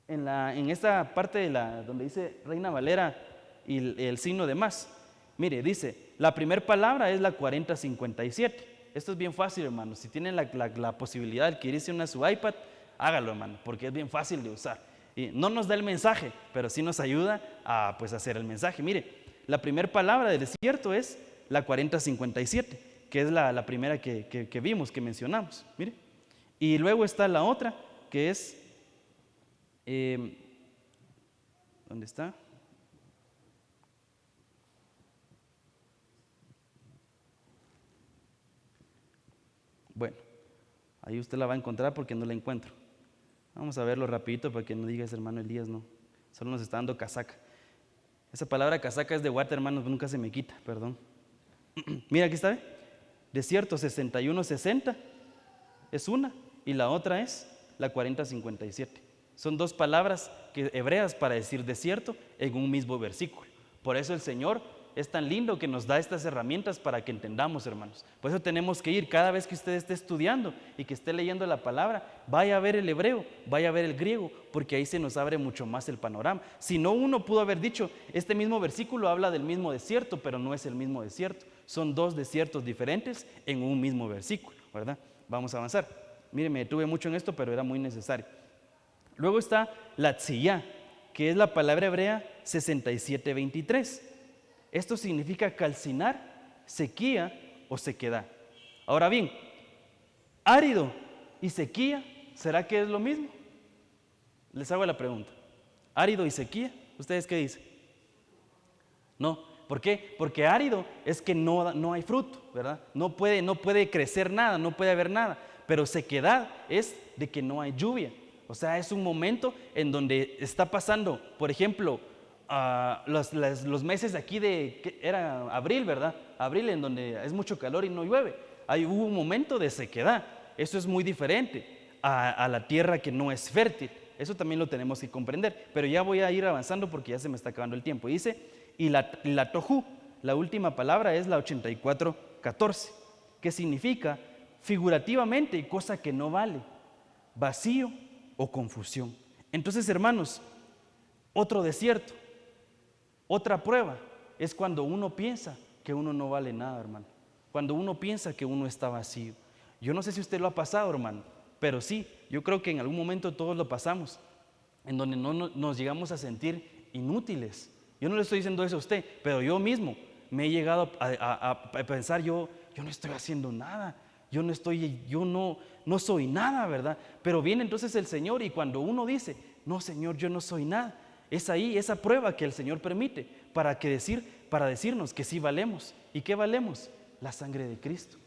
en esta parte donde dice Reina Valera y el signo de más, mire, dice, la primera palabra es la 4057. Esto es bien fácil, hermano. Si tienen la posibilidad de adquirirse una su iPad, hágalo, hermano, porque es bien fácil de usar. Y no nos da el mensaje, pero sí nos ayuda a pues, hacer el mensaje. Mire, la primera palabra del desierto es la 4057, que es la primera que vimos, que mencionamos. Mire. Y luego está la otra, que es... ¿dónde está? Bueno, ahí usted la va a encontrar porque no la encuentro. Vamos a verlo rapidito para que no digas, hermano Elías, no. Solo nos está dando casaca. Esa palabra casaca es de guate, hermanos, nunca se me quita, perdón. Mira, aquí está, ¿ve? Desierto 6160 es una y la otra es la 4057. Son dos palabras hebreas para decir desierto en un mismo versículo. Por eso el Señor es tan lindo que nos da estas herramientas para que entendamos, hermanos. Por eso tenemos que ir cada vez que usted esté estudiando y que esté leyendo la palabra, vaya a ver el hebreo, vaya a ver el griego, porque ahí se nos abre mucho más el panorama. Si no, uno pudo haber dicho, este mismo versículo habla del mismo desierto, pero no es el mismo desierto. Son dos desiertos diferentes en un mismo versículo, ¿verdad? Vamos a avanzar. Mire, me detuve mucho en esto, pero era muy necesario. Luego está la tziyá, que es la palabra hebrea 6723. Esto significa calcinar, sequía o sequedad. Ahora bien, árido y sequía, ¿será que es lo mismo? Les hago la pregunta. Árido y sequía, ¿ustedes qué dicen? No, ¿por qué? Porque árido es que no hay fruto, ¿verdad? No puede crecer nada, no puede haber nada. Pero sequedad es de que no hay lluvia. O sea, es un momento en donde está pasando, por ejemplo, los meses de aquí que era abril, ¿verdad? Abril, en donde es mucho calor y no llueve. Hubo un momento de sequedad. Eso es muy diferente a la tierra que no es fértil. Eso también lo tenemos que comprender. Pero ya voy a ir avanzando porque ya se me está acabando el tiempo. Dice, y la tohu, la última palabra es la 8414, que significa figurativamente cosa que no vale, vacío o confusión. Entonces, hermanos, otro desierto, otra prueba es cuando uno piensa que uno no vale nada, hermano. Cuando uno piensa que uno está vacío. Yo no sé si usted lo ha pasado, hermano, pero sí, yo creo que en algún momento todos lo pasamos, en donde nos llegamos a sentir inútiles. Yo no le estoy diciendo eso a usted, pero yo mismo me he llegado a pensar, yo no estoy haciendo nada, yo no soy nada, ¿verdad? Pero viene entonces el Señor y cuando uno dice, no, Señor, yo no soy nada, es ahí esa prueba que el Señor permite para decirnos que sí valemos. ¿Y qué valemos? La sangre de Cristo.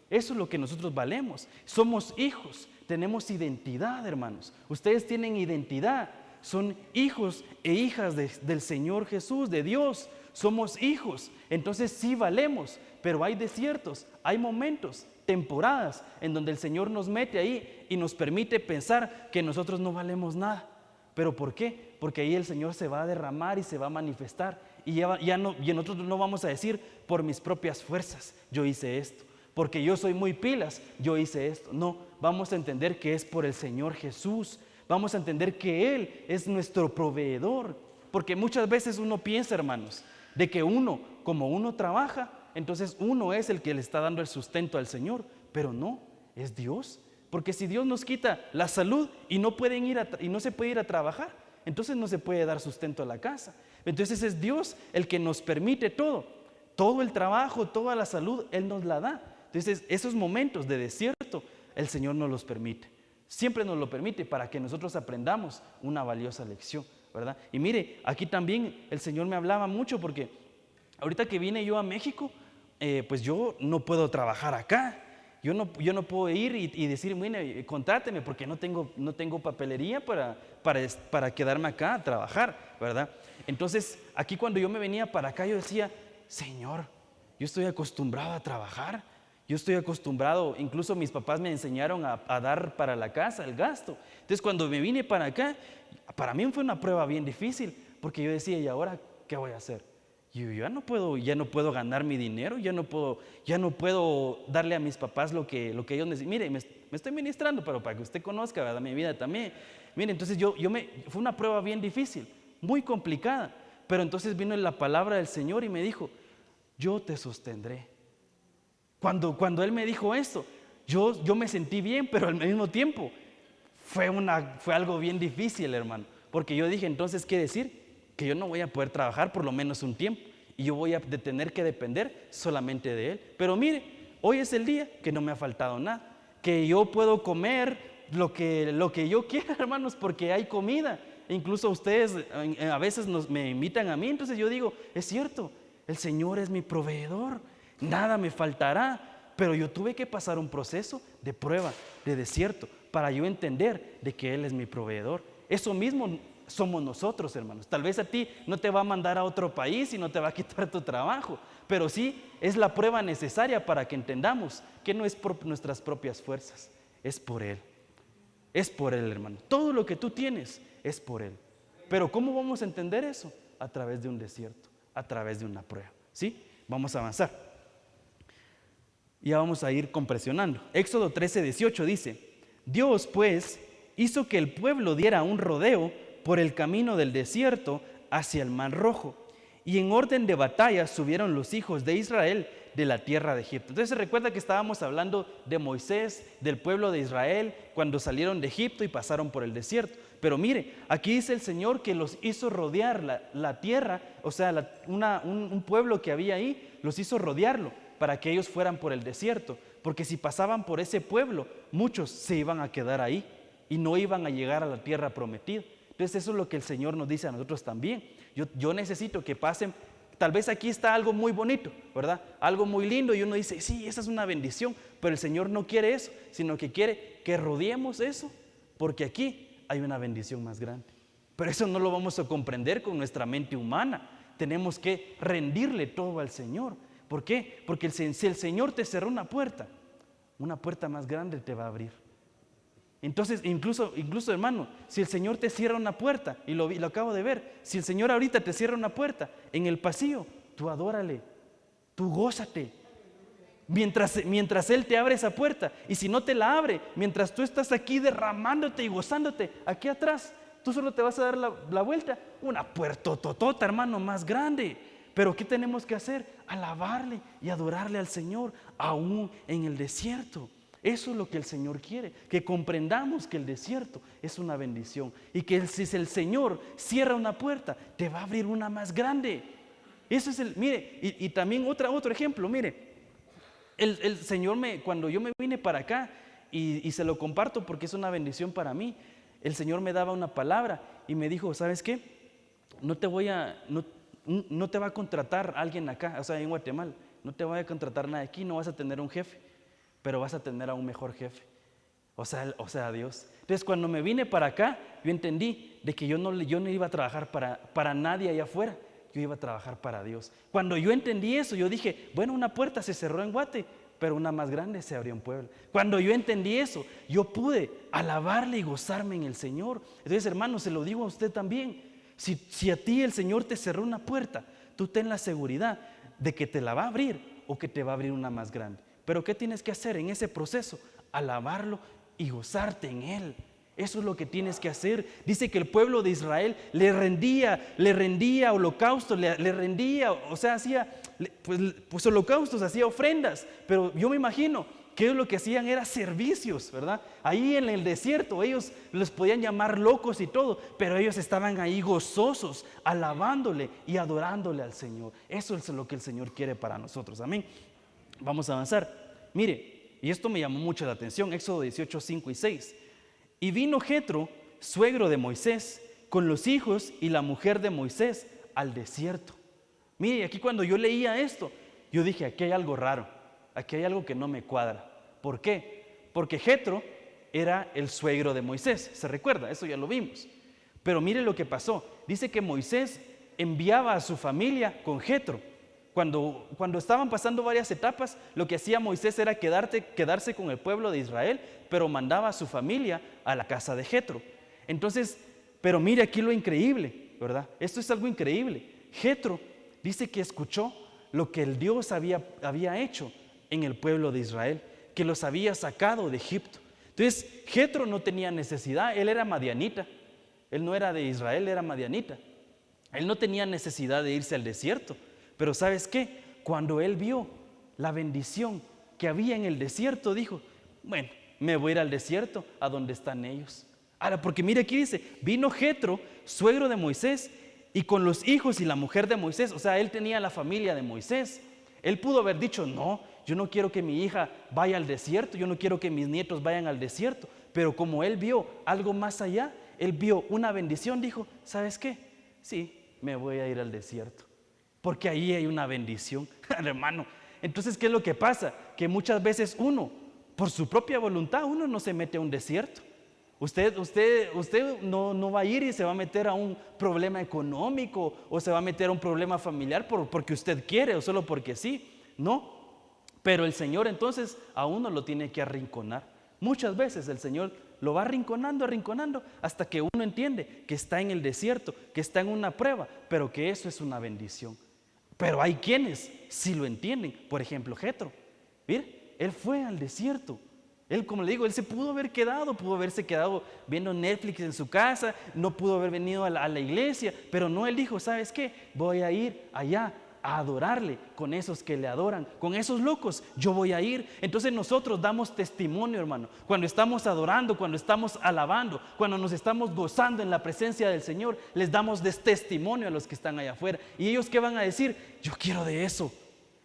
Eso es lo que nosotros valemos. Somos hijos, tenemos identidad, hermanos. Ustedes tienen identidad, son hijos e hijas del Señor Jesús, de Dios. Somos hijos, entonces sí valemos, pero hay desiertos, hay momentos, temporadas en donde el Señor nos mete ahí y nos permite pensar que nosotros no valemos nada. ¿Pero por qué? Porque ahí el Señor se va a derramar y se va a manifestar y nosotros no vamos a decir por mis propias fuerzas yo hice esto, porque yo soy muy pilas, yo hice esto. No, vamos a entender que es por el Señor Jesús. Vamos a entender que Él es nuestro proveedor, porque muchas veces uno piensa, hermanos, de que como uno trabaja, entonces uno es el que le está dando el sustento al Señor, pero no, es Dios. Porque si Dios nos quita la salud y no se puede ir a trabajar, entonces no se puede dar sustento a la casa. Entonces es Dios el que nos permite todo el trabajo, toda la salud, Él nos la da. Entonces esos momentos de desierto el Señor nos los permite. Siempre nos lo permite para que nosotros aprendamos una valiosa lección, ¿verdad? Y mire, aquí también el Señor me hablaba mucho porque ahorita que vine yo a México, pues yo no puedo trabajar acá. Yo no puedo ir y decir, mire, contráteme porque no tengo papelería para quedarme acá a trabajar, ¿verdad? Entonces, aquí cuando yo me venía para acá, yo decía, Señor, yo estoy acostumbrado a trabajar. Yo estoy acostumbrado, incluso mis papás me enseñaron a dar para la casa el gasto. Entonces, cuando me vine para acá, para mí fue una prueba bien difícil, porque yo decía, ¿y ahora qué voy a hacer? Yo ya no puedo ganar mi dinero, ya no puedo darle a mis papás lo que ellos necesitan. Mire, me estoy ministrando, pero para que usted conozca, ¿verdad? Mi vida también. Mire, entonces fue una prueba bien difícil, muy complicada. Pero entonces vino la palabra del Señor y me dijo, yo te sostendré. Cuando Él me dijo esto, yo me sentí bien, pero al mismo tiempo fue algo bien difícil, hermano. Porque yo dije, entonces, ¿qué decir? Que yo no voy a poder trabajar por lo menos un tiempo. Y yo voy a tener que depender solamente de Él. Pero mire, hoy es el día que no me ha faltado nada. Que yo puedo comer lo que yo quiera, hermanos, porque hay comida. E incluso ustedes a veces me invitan a mí. Entonces yo digo, es cierto, el Señor es mi proveedor. Nada me faltará, pero yo tuve que pasar un proceso de prueba, de desierto, para yo entender de que Él es mi proveedor. Eso mismo somos nosotros, hermanos. Tal vez a ti no te va a mandar a otro país y no te va a quitar tu trabajo, pero sí es la prueba necesaria para que entendamos que no es por nuestras propias fuerzas, es por Él. Es por Él, hermano. Todo lo que tú tienes es por Él. Pero ¿cómo vamos a entender eso? A través de un desierto, a través de una prueba. ¿Sí? Vamos a avanzar. Ya vamos a ir compresionando. Éxodo 13:18 dice, Dios pues hizo que el pueblo diera un rodeo por el camino del desierto hacia el Mar Rojo, y en orden de batalla subieron los hijos de Israel de la tierra de Egipto. Entonces se recuerda que estábamos hablando de Moisés, del pueblo de Israel, cuando salieron de Egipto y pasaron por el desierto. Pero mire, aquí dice el Señor que los hizo rodear la tierra, o sea, un pueblo que había ahí, los hizo rodearlo para que ellos fueran por el desierto, porque si pasaban por ese pueblo, muchos se iban a quedar ahí y no iban a llegar a la tierra prometida. Entonces eso es lo que el Señor nos dice a nosotros también. Yo necesito que pasen, tal vez aquí está algo muy bonito, ¿verdad? Algo muy lindo y uno dice, sí, esa es una bendición, pero el Señor no quiere eso, sino que quiere que rodeemos eso, porque aquí hay una bendición más grande. Pero eso no lo vamos a comprender con nuestra mente humana. Tenemos que rendirle todo al Señor. ¿Por qué? Porque si el Señor te cerró una puerta más grande te va a abrir. Entonces, incluso hermano, si el Señor te cierra una puerta, y lo acabo de ver, si el Señor ahorita te cierra una puerta en el pasillo, tú adórale, tú gózate. Mientras Él te abre esa puerta, y si no te la abre, mientras tú estás aquí derramándote y gozándote, aquí atrás, tú solo te vas a dar la vuelta, una puertototota, hermano, más grande. Pero ¿qué tenemos que hacer? Alabarle y adorarle al Señor, aún en el desierto. Eso es lo que el Señor quiere, que comprendamos que el desierto es una bendición y que si el Señor cierra una puerta, te va a abrir una más grande. Eso es mire, y también otro ejemplo, mire, el Señor cuando yo me vine para acá y se lo comparto porque es una bendición para mí, el Señor me daba una palabra y me dijo, ¿sabes qué? No te va a contratar alguien acá, o sea, en Guatemala, no te va a contratar nadie aquí, no vas a tener un jefe, pero vas a tener a un mejor jefe, o sea, Dios. Entonces, cuando me vine para acá, yo entendí de que yo no iba a trabajar para nadie allá afuera, yo iba a trabajar para Dios. Cuando yo entendí eso, yo dije, bueno, una puerta se cerró en Guate, pero una más grande se abrió en Puebla. Cuando yo entendí eso, yo pude alabarle y gozarme en el Señor. Entonces, hermano, se lo digo a usted también. Si a ti el Señor te cerró una puerta, tú ten la seguridad de que te la va a abrir o que te va a abrir una más grande. Pero ¿qué tienes que hacer en ese proceso? Alabarlo y gozarte en Él. Eso es lo que tienes que hacer. Dice que el pueblo de Israel le rendía holocausto, le rendía, o sea, hacía pues holocaustos, hacía ofrendas. Pero yo me imagino que ellos lo que hacían era servicios, ¿verdad? Ahí en el desierto ellos los podían llamar locos y todo, pero ellos estaban ahí gozosos, alabándole y adorándole al Señor. Eso es lo que el Señor quiere para nosotros, amén. Vamos a avanzar. Mire, y esto me llamó mucho la atención, Éxodo 18, 5 y 6. Y vino Jetro, suegro de Moisés, con los hijos y la mujer de Moisés al desierto. Mire, aquí cuando yo leía esto, yo dije, aquí hay algo raro, aquí hay algo que no me cuadra. ¿Por qué? Porque Jetro era el suegro de Moisés, ¿se recuerda? Eso ya lo vimos. Pero mire lo que pasó, dice que Moisés enviaba a su familia con Jetro. Cuando estaban pasando varias etapas, lo que hacía Moisés era quedarse con el pueblo de Israel, pero mandaba a su familia a la casa de Jetro. Entonces, pero mire aquí lo increíble, ¿verdad? Esto es algo increíble. Jetro dice que escuchó lo que el Dios había hecho en el pueblo de Israel, que los había sacado de Egipto. Entonces, Jetro no tenía necesidad, él era madianita, él no era de Israel, era madianita. Él no tenía necesidad de irse al desierto. Pero ¿sabes qué? Cuando él vio la bendición que había en el desierto, dijo, bueno, me voy a ir al desierto, a donde están ellos. Ahora, porque mire aquí dice, vino Jetro, suegro de Moisés, y con los hijos y la mujer de Moisés, o sea, él tenía la familia de Moisés. Él pudo haber dicho, no, yo no quiero que mi hija vaya al desierto, yo no quiero que mis nietos vayan al desierto. Pero como él vio algo más allá, él vio una bendición, dijo, ¿sabes qué? Sí, me voy a ir al desierto. Porque ahí hay una bendición, hermano. Entonces, ¿qué es lo que pasa? Que muchas veces uno, por su propia voluntad, uno no se mete a un desierto. Usted no va a ir y se va a meter a un problema económico o se va a meter a un problema familiar porque usted quiere o solo porque sí. No. Pero el Señor entonces a uno lo tiene que arrinconar. Muchas veces el Señor lo va arrinconando hasta que uno entiende que está en el desierto, que está en una prueba, pero que eso es una bendición. Pero hay quienes sí lo entienden. Por ejemplo, Jetro. Mire, él fue al desierto. Él, como le digo, él se pudo haberse quedado viendo Netflix en su casa, no pudo haber venido a la iglesia, pero no, él dijo, ¿sabes qué? Voy a ir allá a adorarle con esos que le adoran, con esos locos, yo voy a ir. Entonces nosotros damos testimonio, hermano, cuando estamos adorando, cuando estamos alabando, cuando nos estamos gozando en la presencia del Señor, les damos testimonio a los que están allá afuera. ¿Y ellos qué van a decir? Yo quiero de eso,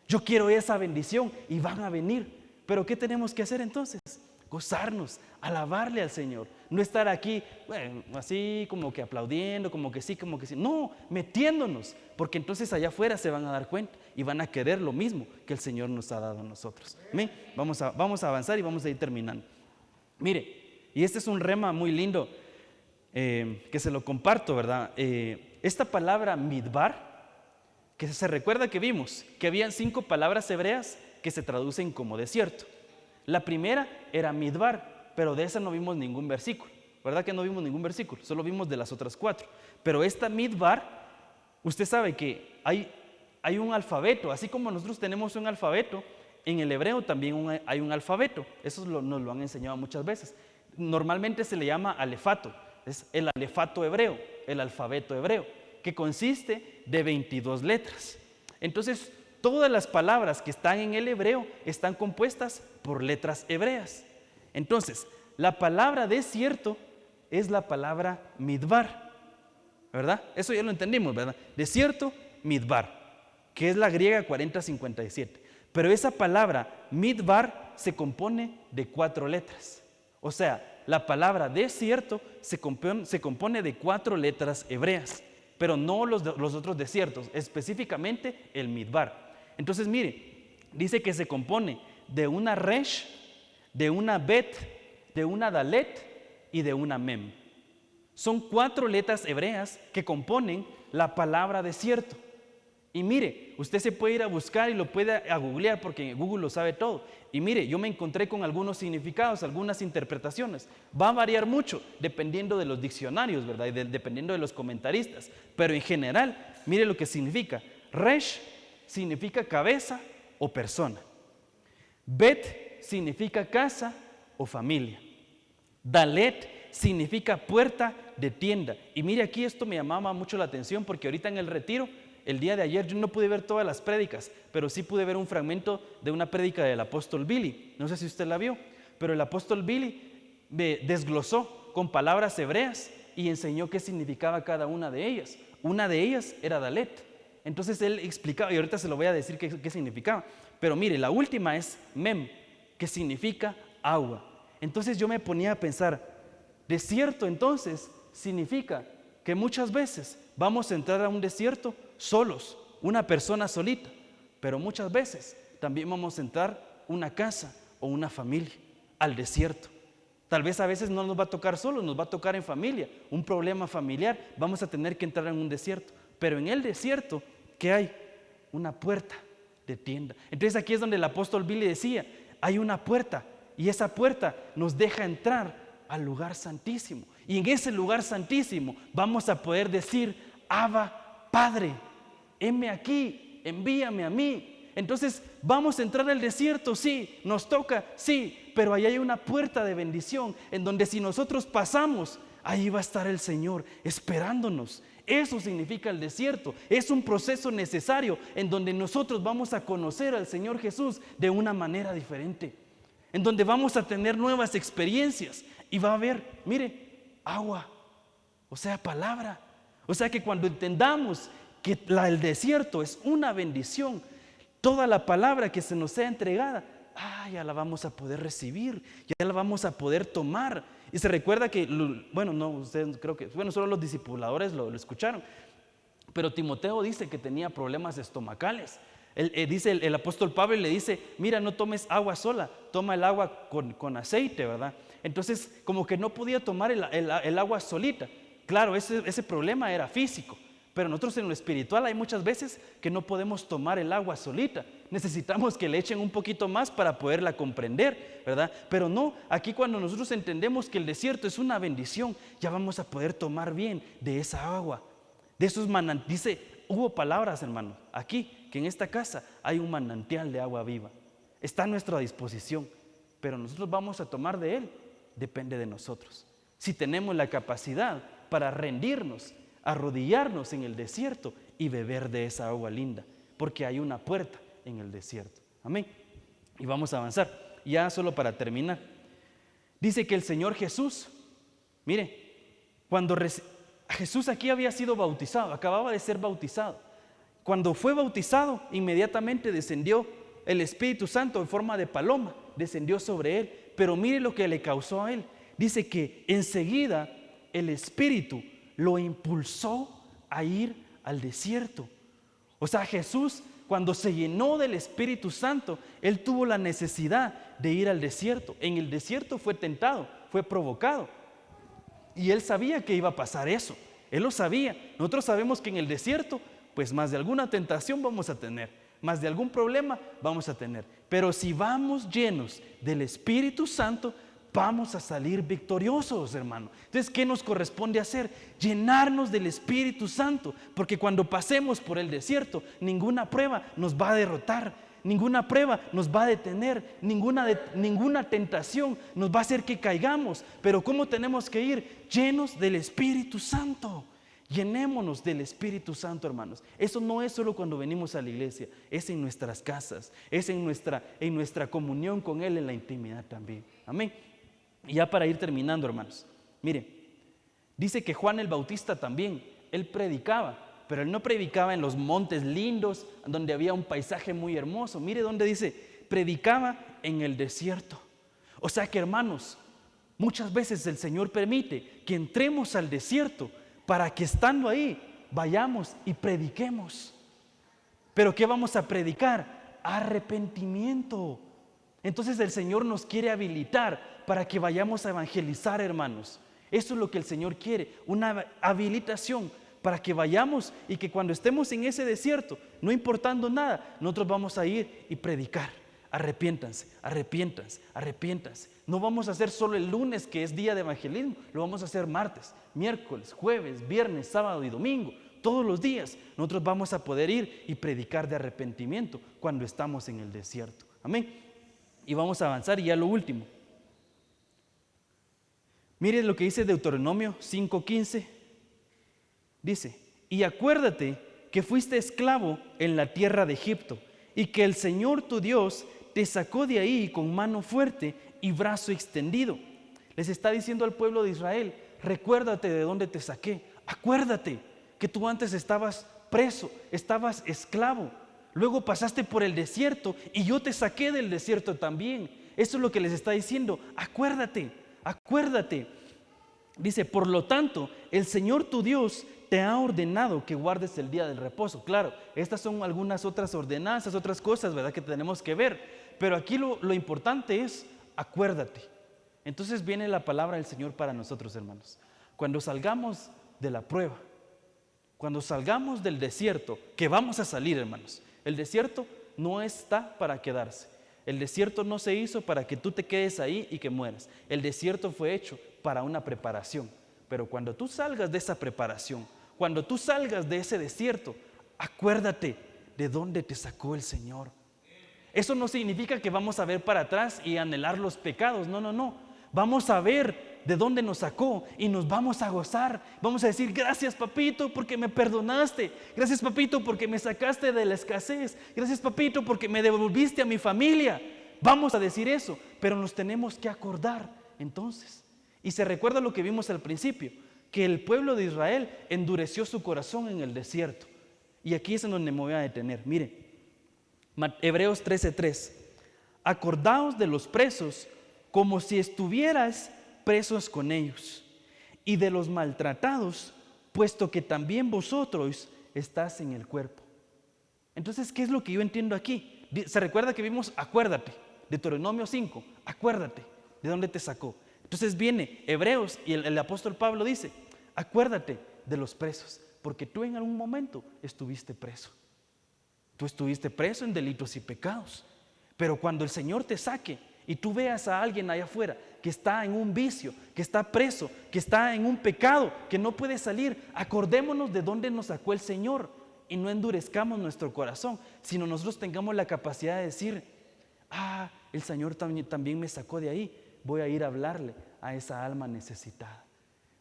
yo quiero esa bendición, y van a venir. Pero ¿qué tenemos que hacer entonces? Gozarnos, alabarle al Señor. No estar aquí, bueno, así como que aplaudiendo, como que sí, como que sí. No, metiéndonos, porque entonces allá afuera se van a dar cuenta y van a querer lo mismo que el Señor nos ha dado a nosotros. ¿Amén? Vamos a avanzar y vamos a ir terminando. Mire, y este es un rema muy lindo que se lo comparto, ¿verdad? Esta palabra midbar, que se recuerda que vimos que habían 5 palabras hebreas que se traducen como desierto. La primera era midbar, pero de esa no vimos ningún versículo. ¿Verdad que no vimos ningún versículo? Solo vimos de las otras 4. Pero esta midbar, usted sabe que hay un alfabeto. Así como nosotros tenemos un alfabeto, en el hebreo también hay un alfabeto. Eso nos lo han enseñado muchas veces. Normalmente se le llama alefato. Es el alefato hebreo, el alfabeto hebreo, que consiste de 22 letras. Entonces, todas las palabras que están en el hebreo están compuestas por letras hebreas. Entonces, la palabra desierto es la palabra midbar, ¿verdad? Eso ya lo entendimos, ¿verdad? Desierto, midbar, que es la griega 4057. Pero esa palabra midbar se compone de 4 letras. O sea, la palabra desierto se compone de 4 letras hebreas, pero no los otros desiertos, específicamente el midbar. Entonces, mire, dice que se compone de una resh, de una bet, de una dalet y de una mem. Son 4 letras hebreas que componen la palabra desierto. Y mire, usted se puede ir a buscar y lo puede googlear porque Google lo sabe todo. Y mire, yo me encontré con algunos significados, algunas interpretaciones. Va a variar mucho dependiendo de los diccionarios, ¿verdad? Y dependiendo de los comentaristas. Pero en general, mire lo que significa. Resh significa cabeza o persona. Bet significa casa o familia. Dalet significa puerta de tienda. Y mire, aquí esto me llamaba mucho la atención porque ahorita en el retiro, el día de ayer, yo no pude ver todas las prédicas, pero sí pude ver un fragmento de una prédica del apóstol Billy. No sé si usted la vio, pero el apóstol Billy desglosó con palabras hebreas y enseñó qué significaba cada una de ellas. Una de ellas era Dalet. Entonces él explicaba, y ahorita se lo voy a decir qué significaba. Pero mire, la última es Mem. que significa agua. Entonces yo me ponía a pensar, desierto entonces significa que muchas veces vamos a entrar a un desierto solos, una persona solita, pero muchas veces también vamos a entrar una casa o una familia al desierto. Tal vez a veces no nos va a tocar solos, nos va a tocar en familia, un problema familiar, vamos a tener que entrar en un desierto. Pero en el desierto, ¿qué hay? Una puerta de tienda. Entonces aquí es donde el apóstol Billy decía, hay una puerta y esa puerta nos deja entrar al lugar santísimo. Y en ese lugar santísimo vamos a poder decir, Abba, Padre, heme aquí, envíame a mí. Entonces vamos a entrar al desierto, sí, nos toca, sí, pero ahí hay una puerta de bendición en donde si nosotros pasamos, ahí va a estar el Señor esperándonos. Eso significa el desierto, es un proceso necesario en donde nosotros vamos a conocer al Señor Jesús de una manera diferente, en donde vamos a tener nuevas experiencias y va a haber, mire, agua, o sea, palabra. O sea que cuando entendamos que el desierto es una bendición, toda la palabra que se nos sea entregada, ya la vamos a poder recibir, ya la vamos a poder tomar. Y se recuerda que, bueno, no, ustedes creo que, bueno, solo los discipuladores lo escucharon, pero Timoteo dice que tenía problemas estomacales. Dice el apóstol Pablo le dice, mira, no tomes agua sola, toma el agua con aceite, ¿verdad? Entonces, como que no podía tomar el agua solita. Claro, ese problema era físico. Pero nosotros en lo espiritual hay muchas veces que no podemos tomar el agua solita. Necesitamos que le echen un poquito más para poderla comprender, ¿verdad? Pero no, aquí cuando nosotros entendemos que el desierto es una bendición, ya vamos a poder tomar bien de esa agua, de esos manantiales. Dice, hubo palabras, hermano, aquí, que en esta casa hay un manantial de agua viva. Está a nuestra disposición, pero nosotros vamos a tomar de él, depende de nosotros. Si tenemos la capacidad para rendirnos, arrodillarnos en el desierto y beber de esa agua linda, porque hay una puerta en el desierto. Amén. Y vamos a avanzar. Ya solo para terminar. Dice que el Señor Jesús, mire, cuando Jesús aquí había sido bautizado, acababa de ser bautizado. Cuando fue bautizado, inmediatamente descendió el Espíritu Santo en forma de paloma, descendió sobre él. Pero mire lo que le causó a él. Dice que enseguida el Espíritu lo impulsó a ir al desierto. O sea, Jesús, cuando se llenó del Espíritu Santo, él tuvo la necesidad de ir al desierto. En el desierto fue tentado, fue provocado. Y él sabía que iba a pasar eso. Él lo sabía. Nosotros sabemos que en el desierto, pues más de alguna tentación vamos a tener, más de algún problema vamos a tener. Pero si vamos llenos del Espíritu Santo, vamos a salir victoriosos, hermano. Entonces, ¿qué nos corresponde hacer? Llenarnos del Espíritu Santo, porque cuando pasemos por el desierto, ninguna prueba nos va a derrotar, ninguna prueba nos va a detener, ninguna tentación nos va a hacer que caigamos. Pero ¿cómo tenemos que ir? Llenos del Espíritu Santo. Llenémonos del Espíritu Santo, hermanos. Eso no es solo cuando venimos a la iglesia, es en nuestras casas, es en nuestra comunión con Él, en la intimidad también. Amén. Y ya para ir terminando, hermanos, mire, dice que Juan el Bautista también, él predicaba, pero él no predicaba en los montes lindos, donde había un paisaje muy hermoso. Mire donde dice, predicaba en el desierto. O sea que, hermanos, muchas veces el Señor permite que entremos al desierto para que estando ahí vayamos y prediquemos. ¿Pero qué vamos a predicar? Arrepentimiento. Entonces el Señor nos quiere habilitar para que vayamos a evangelizar, hermanos. Eso es lo que el Señor quiere, una habilitación para que vayamos y que cuando estemos en ese desierto, no importando nada, nosotros vamos a ir y predicar. Arrepiéntanse, arrepiéntanse, arrepiéntanse. No vamos a hacer solo el lunes, que es día de evangelismo, lo vamos a hacer martes, miércoles, jueves, viernes, sábado y domingo. Todos los días nosotros vamos a poder ir y predicar de arrepentimiento cuando estamos en el desierto. Amén. Y vamos a avanzar y ya lo último. Mire lo que dice Deuteronomio 5:15. Dice, y acuérdate que fuiste esclavo en la tierra de Egipto y que el Señor tu Dios te sacó de ahí con mano fuerte y brazo extendido. Les está diciendo al pueblo de Israel, recuérdate de dónde te saqué. Acuérdate que tú antes estabas preso, estabas esclavo. Luego pasaste por el desierto y yo te saqué del desierto también. Eso es lo que les está diciendo. Acuérdate, acuérdate. Dice, por lo tanto, el Señor tu Dios te ha ordenado que guardes el día del reposo. Claro, estas son algunas otras ordenanzas, otras cosas, ¿verdad?, que tenemos que ver. Pero aquí lo importante es, acuérdate. Entonces viene la palabra del Señor para nosotros, hermanos. Cuando salgamos de la prueba, cuando salgamos del desierto, que vamos a salir, hermanos. El desierto no está para quedarse. El desierto no se hizo para que tú te quedes ahí y que mueras. El desierto fue hecho para una preparación. Pero cuando tú salgas de esa preparación, cuando tú salgas de ese desierto, acuérdate de dónde te sacó el Señor. Eso no significa que vamos a ver para atrás y anhelar los pecados. No, no, no. Vamos a ver de dónde nos sacó y nos vamos a gozar. Vamos a decir, gracias papito porque me perdonaste. Gracias papito porque me sacaste de la escasez. Gracias papito porque me devolviste a mi familia. Vamos a decir eso, pero nos tenemos que acordar entonces. Y se recuerda lo que vimos al principio, que el pueblo de Israel endureció su corazón en el desierto. Y aquí es en donde me voy a detener. Mire, Hebreos 13:3. Acordaos de los presos como si estuvieras presos con ellos, y de los maltratados, puesto que también vosotros estás en el cuerpo. Entonces, ¿qué es lo que yo entiendo aquí? Se recuerda que vimos, acuérdate, Deuteronomio 5, acuérdate de dónde te sacó. Entonces viene Hebreos y el apóstol Pablo dice, acuérdate de los presos, porque tú en algún momento estuviste preso. Tú estuviste preso en delitos y pecados, pero cuando el Señor te saque y tú veas a alguien allá afuera que está en un vicio, que está preso, que está en un pecado, que no puede salir, acordémonos de dónde nos sacó el Señor y no endurezcamos nuestro corazón, sino nosotros tengamos la capacidad de decir, el Señor también me sacó de ahí, voy a ir a hablarle a esa alma necesitada,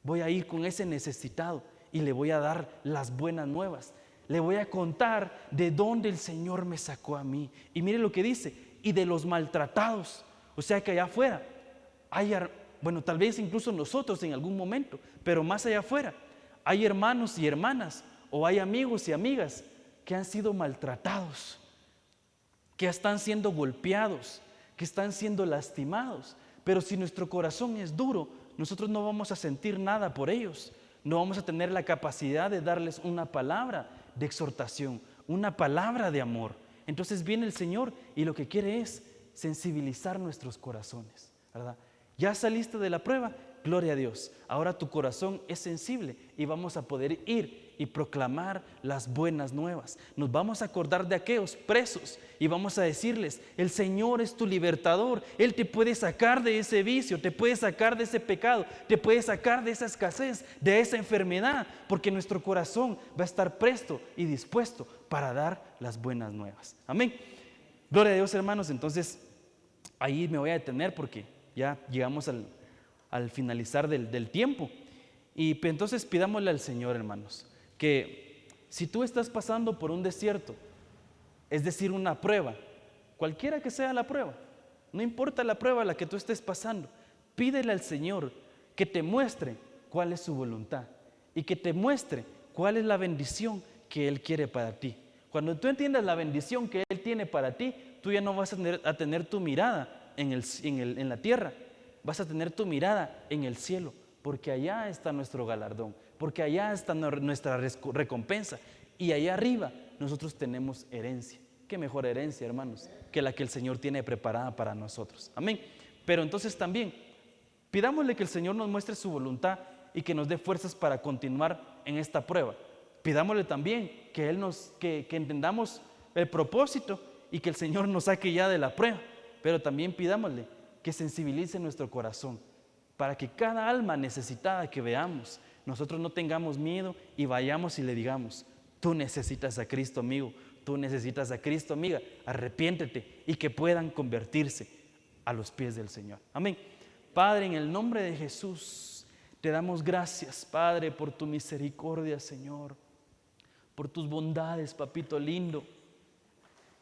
voy a ir con ese necesitado y le voy a dar las buenas nuevas, le voy a contar de dónde el Señor me sacó a mí. Y mire lo que dice, y de los maltratados. O sea que allá afuera hay, bueno, tal vez incluso nosotros en algún momento, pero más allá afuera hay hermanos y hermanas, o hay amigos y amigas que han sido maltratados, que están siendo golpeados, que están siendo lastimados. Pero si nuestro corazón es duro, nosotros no vamos a sentir nada por ellos, no vamos a tener la capacidad de darles una palabra de exhortación, una palabra de amor. Entonces viene el Señor y lo que quiere es sensibilizar nuestros corazones, ¿verdad? Ya saliste de la prueba, gloria a Dios. Ahora tu corazón es sensible y vamos a poder ir y proclamar las buenas nuevas. Nos vamos a acordar de aquellos presos y vamos a decirles, el Señor es tu libertador. Él te puede sacar de ese vicio, te puede sacar de ese pecado, te puede sacar de esa escasez, de esa enfermedad, porque nuestro corazón va a estar presto y dispuesto para dar las buenas nuevas. Amén. Gloria a Dios, hermanos. Entonces ahí me voy a detener porque ya llegamos al finalizar del tiempo. Y entonces pidámosle al Señor, hermanos, que si tú estás pasando por un desierto, es decir, una prueba, cualquiera que sea la prueba, no importa la prueba a la que tú estés pasando, pídele al Señor que te muestre cuál es su voluntad y que te muestre cuál es la bendición que Él quiere para ti. Cuando tú entiendas la bendición que Él tiene para ti, tú ya no vas a tener tu mirada en la tierra, vas a tener tu mirada en el cielo, porque allá está nuestro galardón, porque allá está nuestra recompensa, y allá arriba nosotros tenemos herencia. Qué mejor herencia, hermanos, que la que el Señor tiene preparada para nosotros. Amén. Pero entonces también pidámosle que el Señor nos muestre su voluntad y que nos dé fuerzas para continuar en esta prueba. Pidámosle también que entendamos el propósito y que el Señor nos saque ya de la prueba. Pero también pidámosle que sensibilice nuestro corazón para que cada alma necesitada que veamos, nosotros no tengamos miedo y vayamos y le digamos, tú necesitas a Cristo, amigo, tú necesitas a Cristo, amiga, arrepiéntete, y que puedan convertirse a los pies del Señor. Amén. Padre, en el nombre de Jesús, te damos gracias, Padre, por tu misericordia, Señor, por tus bondades, papito lindo.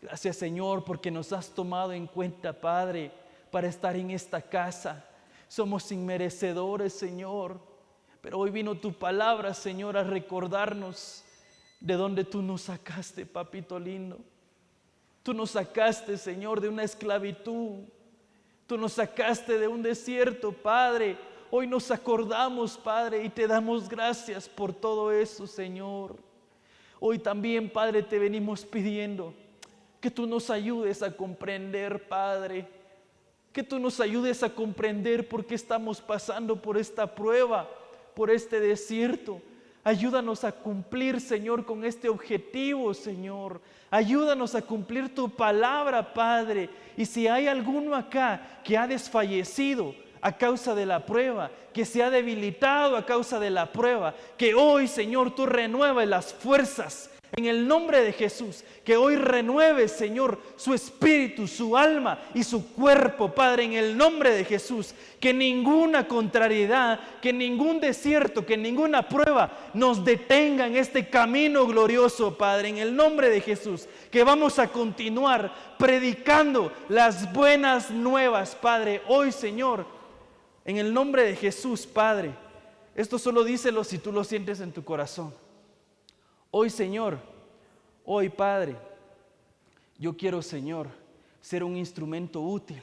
Gracias, Señor, porque nos has tomado en cuenta, Padre, para estar en esta casa. Somos inmerecedores, Señor, pero hoy vino tu palabra, Señor, a recordarnos de dónde tú nos sacaste, papito lindo. Tú nos sacaste, Señor, de una esclavitud. Tú nos sacaste de un desierto, Padre. Hoy nos acordamos, Padre, y te damos gracias por todo eso, Señor. Hoy también, Padre, te venimos pidiendo que tú nos ayudes a comprender, Padre. Que tú nos ayudes a comprender por qué estamos pasando por esta prueba, por este desierto. Ayúdanos a cumplir, Señor, con este objetivo, Señor. Ayúdanos a cumplir tu palabra, Padre. Y si hay alguno acá que ha desfallecido a causa de la prueba, que se ha debilitado a causa de la prueba, que hoy, Señor, tú renueves las fuerzas en el nombre de Jesús, que hoy renueves, Señor, su espíritu, su alma y su cuerpo, Padre, en el nombre de Jesús. Que ninguna contrariedad, que ningún desierto, que ninguna prueba nos detenga en este camino glorioso, Padre, en el nombre de Jesús. Que vamos a continuar predicando las buenas nuevas, Padre, hoy, Señor, en el nombre de Jesús, Padre. Esto solo díselo si tú lo sientes en tu corazón. Hoy, Señor, hoy, Padre, yo quiero, Señor, ser un instrumento útil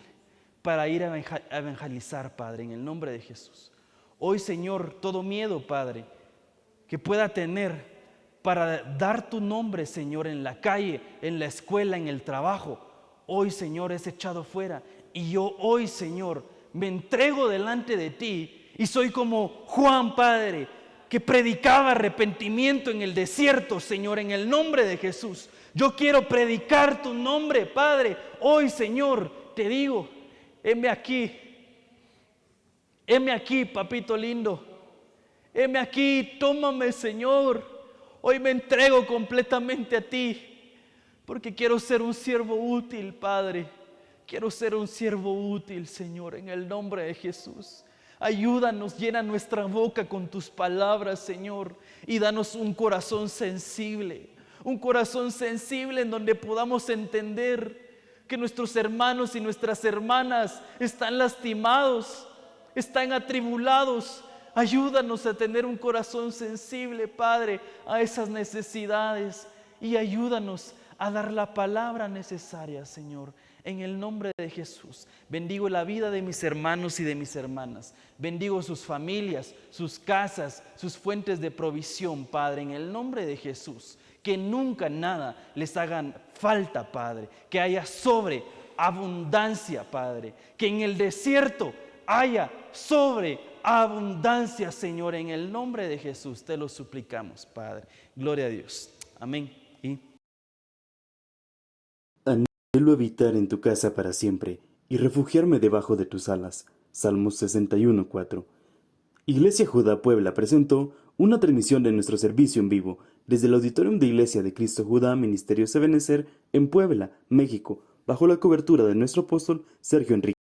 para ir a evangelizar, Padre, en el nombre de Jesús. Hoy, Señor, todo miedo, Padre, que pueda tener para dar tu nombre, Señor, en la calle, en la escuela, en el trabajo, hoy, Señor, es echado fuera. Y yo hoy, Señor, me entrego delante de ti y soy como Juan, Padre, que predicaba arrepentimiento en el desierto, Señor, en el nombre de Jesús. Yo quiero predicar tu nombre, Padre. Hoy, Señor, te digo, heme aquí, papito lindo. Heme aquí, tómame, Señor. Hoy me entrego completamente a ti, porque quiero ser un siervo útil, Padre. Quiero ser un siervo útil, Señor, en el nombre de Jesús. Ayúdanos, llena nuestra boca con tus palabras, Señor, y danos un corazón sensible en donde podamos entender que nuestros hermanos y nuestras hermanas están lastimados, están atribulados. Ayúdanos a tener un corazón sensible, Padre, a esas necesidades, y ayúdanos a dar la palabra necesaria, Señor. En el nombre de Jesús, bendigo la vida de mis hermanos y de mis hermanas. Bendigo sus familias, sus casas, sus fuentes de provisión, Padre, en el nombre de Jesús. Que nunca nada les hagan falta, Padre. Que haya sobreabundancia, Padre. Que en el desierto haya sobreabundancia, Señor. En el nombre de Jesús te lo suplicamos, Padre. Gloria a Dios. Amén. Anhelo habitar en tu casa para siempre y refugiarme debajo de tus alas. Salmos 61:4. Iglesia Judá Puebla presentó una transmisión de nuestro servicio en vivo desde el Auditorium de Iglesia de Cristo Judá Ministerios Ebenezer en Puebla, México, bajo la cobertura de nuestro apóstol Sergio Enrique.